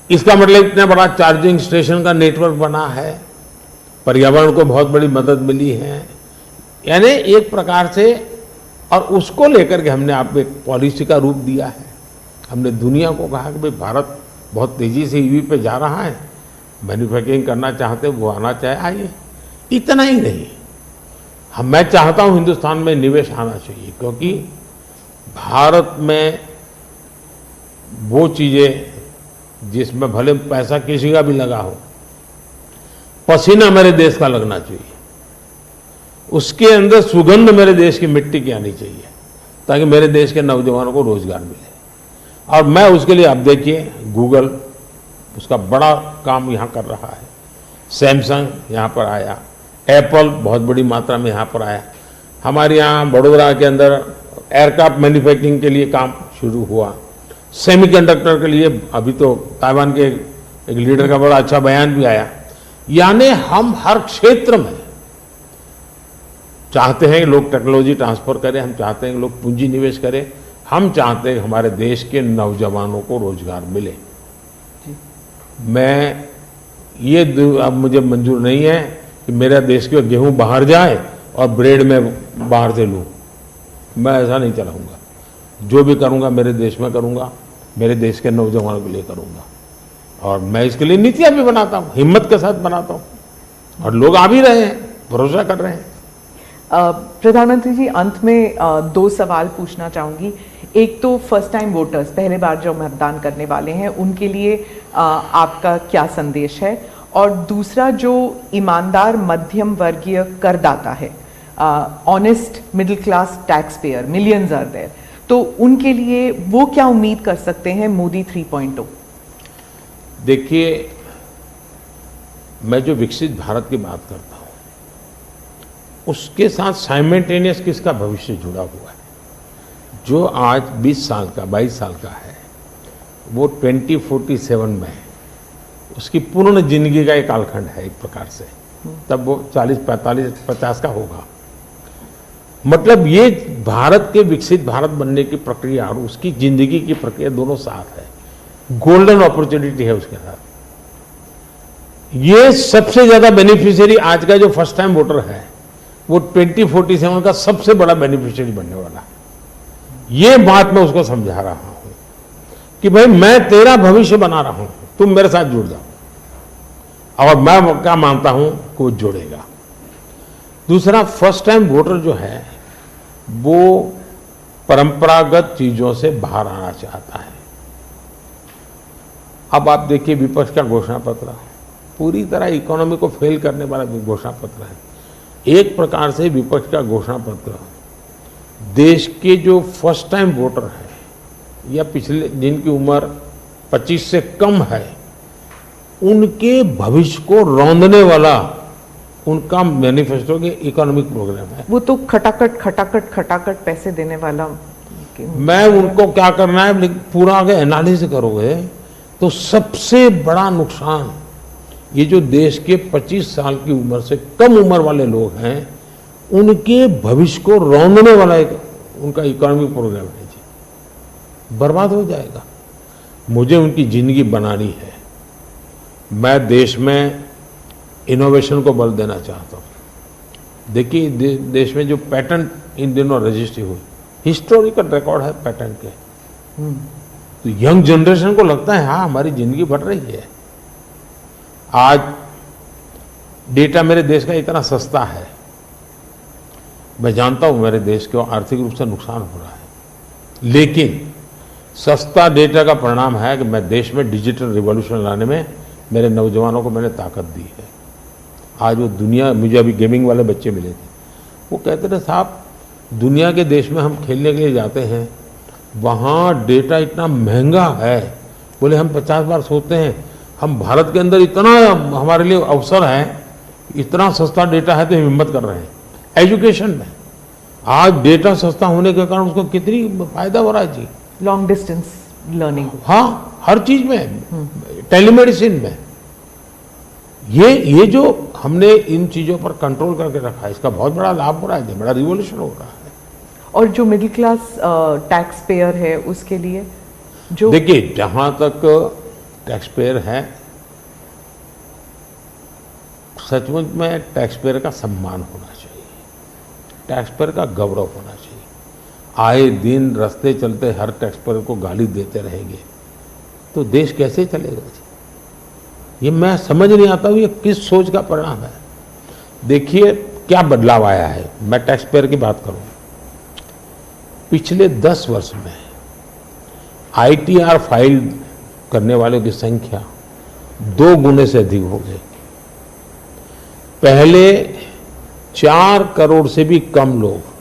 इसका मतलब इतना बड़ा चार्जिंग स्टेशन का नेटवर्क बना है, पर्यावरण को बहुत बड़ी मदद मिली है। यानी एक प्रकार से, और उसको लेकर के हमने आपको एक पॉलिसी का रूप दिया है। हमने दुनिया को कहा कि भाई भारत बहुत तेजी से ईवी पे जा रहा है, मैन्युफैक्चरिंग करना चाहते वो आना चाहे आइए। इतना ही नहीं, मैं चाहता हूं हिंदुस्तान में निवेश आना चाहिए, क्योंकि भारत में वो चीजें जिसमें भले पैसा किसी का भी लगा हो, पसीना मेरे देश का लगना चाहिए, उसके अंदर सुगंध मेरे देश की मिट्टी की आनी चाहिए, ताकि मेरे देश के नौजवानों को रोजगार मिले। और मैं उसके लिए, अब देखिए, गूगल उसका बड़ा काम यहाँ कर रहा है, सैमसंग यहाँ पर आया, एप्पल बहुत बड़ी मात्रा में यहाँ पर आया। हमारे यहाँ बड़ोदरा के अंदर एयरक्राफ्ट मैन्युफैक्चरिंग के लिए काम शुरू हुआ, सेमीकंडक्टर के लिए अभी तो ताइवान के एक लीडर का बड़ा अच्छा बयान भी आया। यानी हम हर क्षेत्र में चाहते हैं कि लोग टेक्नोलॉजी ट्रांसफर करें, हम चाहते हैं कि लोग पूंजी निवेश करें, हम चाहते हैं कि हमारे देश के नौजवानों को रोजगार मिले। मैं ये अब मुझे मंजूर नहीं है कि मेरा देश के गेहूं बाहर जाए और ब्रेड में बाहर से लूं। मैं ऐसा नहीं चलाऊंगा। जो भी करूंगा मेरे देश में करूंगा, मेरे देश के नौजवानों के लिए करूंगा, और मैं इसके लिए नीतियां भी बनाता हूं, हिम्मत के साथ बनाता हूं, और लोग आ भी रहे हैं, भरोसा कर रहे हैं। प्रधानमंत्री जी, अंत में 2 सवाल पूछना चाहूंगी। एक तो फर्स्ट टाइम वोटर्स, पहले बार जो मतदान करने वाले हैं, उनके लिए आपका क्या संदेश है? और दूसरा, जो ईमानदार मध्यम वर्गीय करदाता है, honest middle class tax payer, millions are there, तो उनके लिए वो क्या उम्मीद कर सकते हैं मोदी 3.0? देखिए, मैं जो विकसित भारत की बात करता हूं, उसके साथ साइमल्टेनियस किसका भविष्य जुड़ा हुआ है? जो आज 20 साल का, 22 साल का है, वो 2047 में है, उसकी पूर्ण जिंदगी का एक कालखंड है एक प्रकार से, तब वो 40, 45, 50 का होगा। मतलब ये भारत के विकसित भारत बनने की प्रक्रिया और उसकी जिंदगी की प्रक्रिया दोनों साथ है। गोल्डन अपॉर्चुनिटी है उसके साथ। ये सबसे ज्यादा बेनिफिशियरी आज का जो फर्स्ट टाइम वोटर है, वो 2047 का सबसे बड़ा बेनिफिशियरी बनने वाला है। ये बात मैं उसको समझा रहा हूं कि भाई मैं तेरा भविष्य बना रहा हूं, तुम मेरे साथ जुड़ जाओ। और मैं क्या मानता हूं कि वो जुड़ेगा। दूसरा, फर्स्ट टाइम वोटर जो है वो परंपरागत चीजों से बाहर आना चाहता है। अब आप देखिए, विपक्ष का घोषणा पत्र पूरी तरह इकोनॉमी को फेल करने वाला घोषणा पत्र है। एक प्रकार से विपक्ष का घोषणा पत्र देश के जो फर्स्ट टाइम वोटर है, या पिछले जिनकी उम्र 25 से कम है, उनके भविष्य को रौंदने वाला उनका मैनिफेस्टो के इकोनॉमिक प्रोग्राम है। वो तो खटाखट खटाखट खटाखट पैसे देने वाला। मैं उनको क्या करना है, लेकिन पूरा अगर एनालिसिस करोगे तो सबसे बड़ा नुकसान ये जो देश के 25 साल की उम्र से कम उम्र वाले लोग हैं, उनके भविष्य को रौंदने वाला एक उनका इकोनॉमिक प्रोग्राम है जी, बर्बाद हो जाएगा। मुझे उनकी जिंदगी बनानी है। मैं देश में इनोवेशन को बल देना चाहता हूँ। देखिए देश में जो पैटेंट इन दिनों रजिस्ट्री हुई, हिस्टोरिकल रिकॉर्ड है पैटेंट के। तो यंग जनरेशन को लगता है हाँ हमारी जिंदगी बढ़ रही है। आज डेटा मेरे देश का इतना सस्ता है, मैं जानता हूं मेरे देश को आर्थिक रूप से नुकसान हो रहा है, लेकिन सस्ता डेटा का परिणाम है कि मैं देश में डिजिटल रिवॉल्यूशन लाने में मेरे नौजवानों को मैंने ताकत दी है। आज वो दुनिया, मुझे अभी गेमिंग वाले बच्चे मिले थे, वो कहते थे साहब दुनिया के देश में हम खेलने के लिए जाते हैं, वहाँ डेटा इतना महंगा है। बोले हम 50 बार सोचते हैं, हम भारत के अंदर इतना हमारे लिए अवसर है, इतना सस्ता डेटा है तो हिम्मत कर रहे हैं। एजुकेशन में आज डेटा सस्ता होने के कारण उसको कितनी फायदा हो रहा है जी। लॉन्ग डिस्टेंस लर्निंग, हाँ हर चीज में, टेलीमेडिसिन में। ये जो हमने इन चीजों पर कंट्रोल करके रखा है, इसका बहुत बड़ा लाभ हो रहा है, बड़ा रिवॉल्यूशन हो रहा है। और जो मिडिल क्लास टैक्स पेयर है उसके लिए जो, देखिए जहां तक टैक्स पेयर है, सचमुच में टैक्स पेयर का सम्मान होना चाहिए, टैक्स पेयर का गौरव होना चाहिए। आए दिन रास्ते चलते हर टैक्स पेयर को गाली देते रहेंगे तो देश कैसे चलेगा जी? ये मैं समझ नहीं आता हूँ ये किस सोच का परिणाम है। देखिए क्या बदलाव आया है, मैं टैक्स पेयर की बात करूँ, पिछले 10 वर्ष में ITR फाइल करने वालों की संख्या 2 गुने से अधिक हो गई। पहले 4 करोड़ से भी कम लोग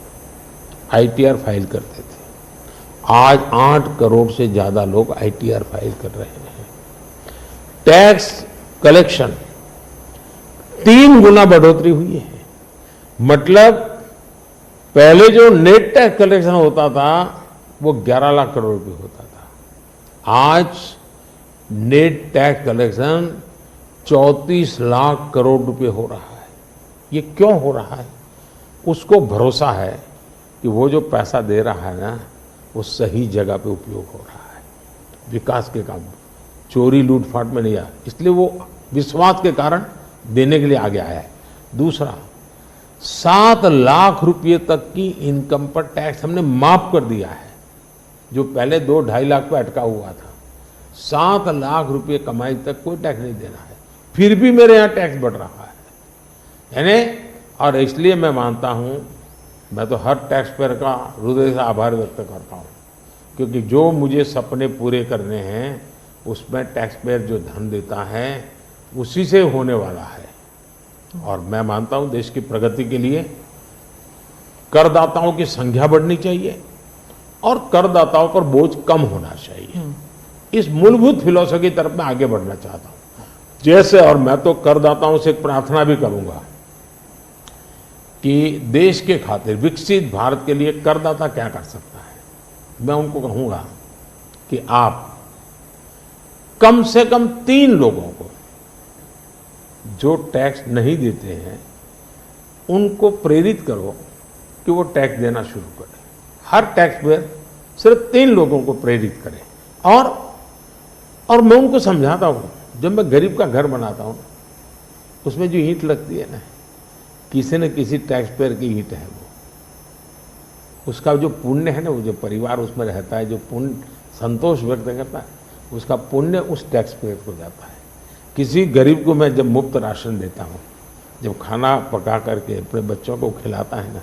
ITR फाइल करते थे, आज 8 करोड़ से ज्यादा लोग ITR फाइल कर रहे हैं। टैक्स कलेक्शन 3 गुना बढ़ोतरी हुई है। मतलब पहले जो नेट टैक्स कलेक्शन होता था वो 11 लाख करोड़ रुपए होता था, आज net tax collection 34 lakh crore रुपए हो रहा है। ये क्यों हो रहा है? उसको भरोसा है कि वो जो पैसा दे रहा है ना, वो सही जगह पे उपयोग हो रहा है, विकास के काम, चोरी लूटफाट में नहीं आया, इसलिए वो विश्वास के कारण देने के लिए आगे आया है। दूसरा, 7 लाख रुपए तक की इनकम पर टैक्स हमने माफ कर दिया है, जो पहले 2-2.5 लाख पे अटका हुआ था। 7 लाख रुपए कमाई तक कोई टैक्स नहीं देना है, फिर भी मेरे यहाँ टैक्स बढ़ रहा है। यानी, और इसलिए मैं मानता हूँ, मैं तो हर टैक्स पेयर का हृदय से आभार व्यक्त करता हूँ, क्योंकि जो मुझे सपने पूरे करने हैं उसमें टैक्स पेयर जो धन देता है उसी से होने वाला है। और मैं मानता हूँ देश की प्रगति के लिए करदाताओं की संख्या बढ़नी चाहिए और करदाताओं पर बोझ कम होना चाहिए। इस मूलभूत फिलॉसफी की तरफ मैं आगे बढ़ना चाहता हूँ। जैसे, और मैं तो करदाताओं से एक प्रार्थना भी करूंगा कि देश के खातिर विकसित भारत के लिए करदाता क्या कर सकता है। मैं उनको कहूंगा कि आप कम से कम 3 लोगों को जो टैक्स नहीं देते हैं उनको प्रेरित करो कि वो टैक्स देना शुरू करें। हर टैक्स पेयर सिर्फ 3 लोगों को प्रेरित करें। और मैं उनको समझाता हूँ, जब मैं गरीब का घर बनाता हूँ उसमें जो ईंट लगती है ना, किसी न किसी टैक्स पेयर की ईंट है, वो उसका जो पुण्य है ना, वो जो परिवार उसमें रहता है, जो पुण्य संतोष व्यक्त करता है, उसका पुण्य उस टैक्स पेयर को जाता है। किसी गरीब को मैं जब मुफ्त राशन देता हूँ, जब खाना पका करके अपने बच्चों को खिलाता है ना,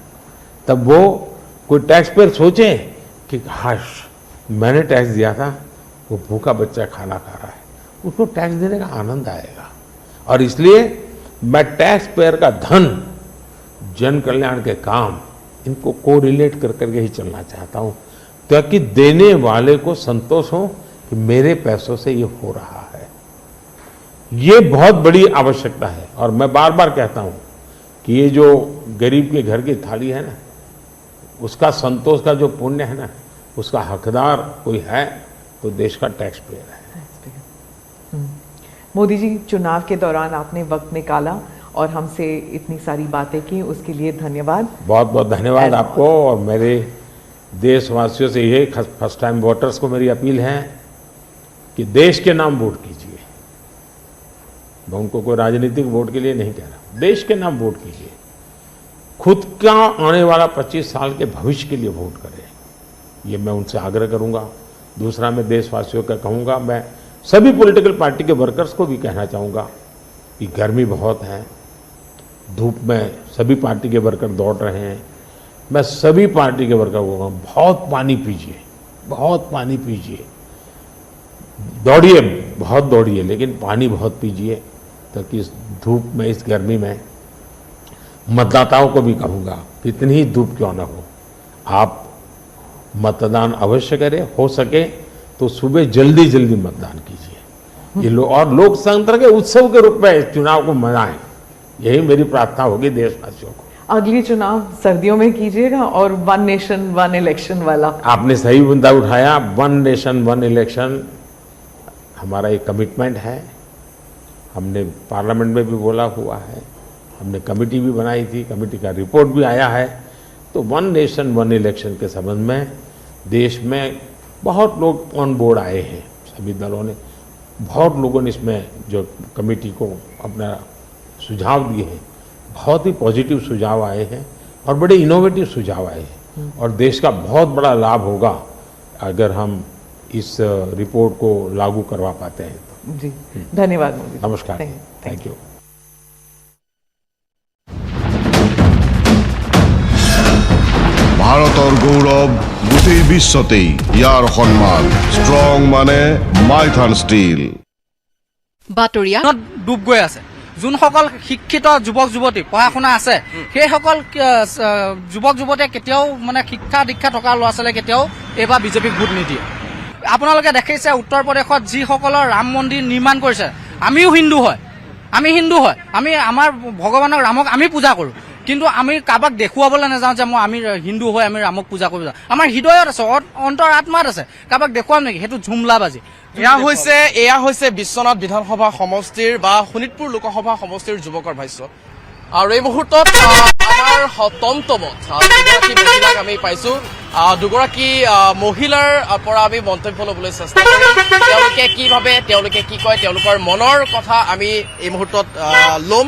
तब वो कोई टैक्स पेयर सोचे कि हाश मैंने टैक्स दिया था, वो भूखा बच्चा खाना खा रहा है, उसको टैक्स देने का आनंद आएगा। और इसलिए मैं टैक्स पेयर का धन, जन कल्याण के काम, इनको कोरिलेट कर करके ही चलना चाहता हूँ, ताकि देने वाले को संतोष हो कि मेरे पैसों से ये हो रहा है। ये बहुत बड़ी आवश्यकता है। और मैं बार बार कहता हूं कि ये जो गरीब के घर की थाली है ना, उसका संतोष का जो पुण्य है ना, उसका हकदार कोई है तो देश का टैक्स पेयर है। मोदी जी, चुनाव के दौरान आपने वक्त निकाला और हमसे इतनी सारी बातें की, उसके लिए धन्यवाद। बहुत बहुत धन्यवाद आपको। और मेरे देशवासियों से ये फर्स्ट टाइम वोटर्स को मेरी अपील है कि देश के नाम वोट कीजिए। मैं उनको कोई राजनीतिक वोट के लिए नहीं कह रहा, देश के नाम वोट कीजिए। खुद का आने वाला 25 साल के भविष्य के लिए वोट करें, ये मैं उनसे आग्रह करूंगा। दूसरा, मैं देशवासियों का कहूंगा, मैं सभी पॉलिटिकल पार्टी के वर्कर्स को भी कहना चाहूंगा कि गर्मी बहुत है, धूप में सभी पार्टी के वर्कर दौड़ रहे हैं। मैं सभी पार्टी के वर्कर को कहूँगा, बहुत पानी पीजिए, बहुत पानी पीजिए, दौड़िए, बहुत दौड़िए, लेकिन पानी बहुत पीजिए, ताकि इस धूप में, इस गर्मी में मतदाताओं को भी कहूँगा, कितनी ही धूप क्यों ना हो, आप मतदान अवश्य करें। हो सके तो सुबह जल्दी जल्दी मतदान कीजिए। ये और लोकतंत्र के उत्सव के रूप में चुनाव को मनाएं, यही मेरी प्रार्थना होगी देशवासियों को। अगली चुनाव सर्दियों में कीजिएगा और 1 नेशन 1 इलेक्शन वाला। आपने सही मुद्दा उठाया। 1 नेशन 1 इलेक्शन हमारा एक कमिटमेंट है। हमने पार्लियामेंट में भी बोला हुआ है, हमने कमेटी भी बनाई थी, कमेटी का रिपोर्ट भी आया है। तो 1 नेशन 1 इलेक्शन के संबंध में देश में बहुत लोग ऑन बोर्ड आए हैं, सभी दलों ने, बहुत लोगों ने इसमें जो कमेटी को अपना सुझाव दिए हैं, बहुत ही पॉजिटिव सुझाव आए हैं और बड़े इनोवेटिव सुझाव आए हैं। और देश का बहुत बड़ा लाभ होगा अगर हम इस रिपोर्ट को लागू करवा पाते हैं तो। जी, धन्यवाद मोदी जी। नमस्कार, थैंक यू। ভাৰতৰ গৌৰৱ গোটেই বিশ্বতেই ইয়াৰ সন্মান ষ্ট্ৰং মানে মাইথান ষ্টীল। বাতৰিয়া ডুব গৈ আছে। যোনসকল শিক্ষিত যুৱক যুৱতী পঢ়া শুনা আছে, সেইসকল যুৱক যুৱতীয়ে কেতিয়াও মানে শিক্ষা দীক্ষা থকা ল'ৰা ছোৱালীয়ে কেতিয়াও এইবাৰ বিজেপিক ভোট নিদিয়ে। আপোনালোকে দেখিছে উত্তৰ প্ৰদেশত যিসকলৰ ৰাম মন্দিৰ নিৰ্মাণ কৰিছে, আমিও হিন্দু হয়, আমি আমাৰ ভগৱানক ৰামক আমি পূজা কৰোঁ, কিন্তু আমি কাৰোবাক দেখুৱাবলৈ নাযাওঁ যে আমি হিন্দু হৈ আমি ৰামক পূজা কৰিব যাওঁ। আমাৰ হৃদয়ত আছে, অন্তৰ আত্মাত আছে, কাৰোবাক দেখুৱাম নেকি? সেইটো ঝুমলাবাজি। এয়া হৈছে বিশ্বনাথ বিধানসভা সমষ্টিৰ বা শোণিতপুৰ লোকসভা সমষ্টিৰ যুৱকৰ ভাষ্য। আৰু এই মুহূৰ্তত আমাৰ টমটমত দুগৰাকী মহিলাক আমি পাইছো। দুগৰাকী মহিলাৰ পৰা আমি মন্তব্য ল'বলৈ চেষ্টা কৰিম। তেওঁলোকে কি ভাবে, তেওঁলোকে কি কয়, তেওঁলোকৰ মনৰ কথা আমি এই মুহূৰ্তত ল'ম।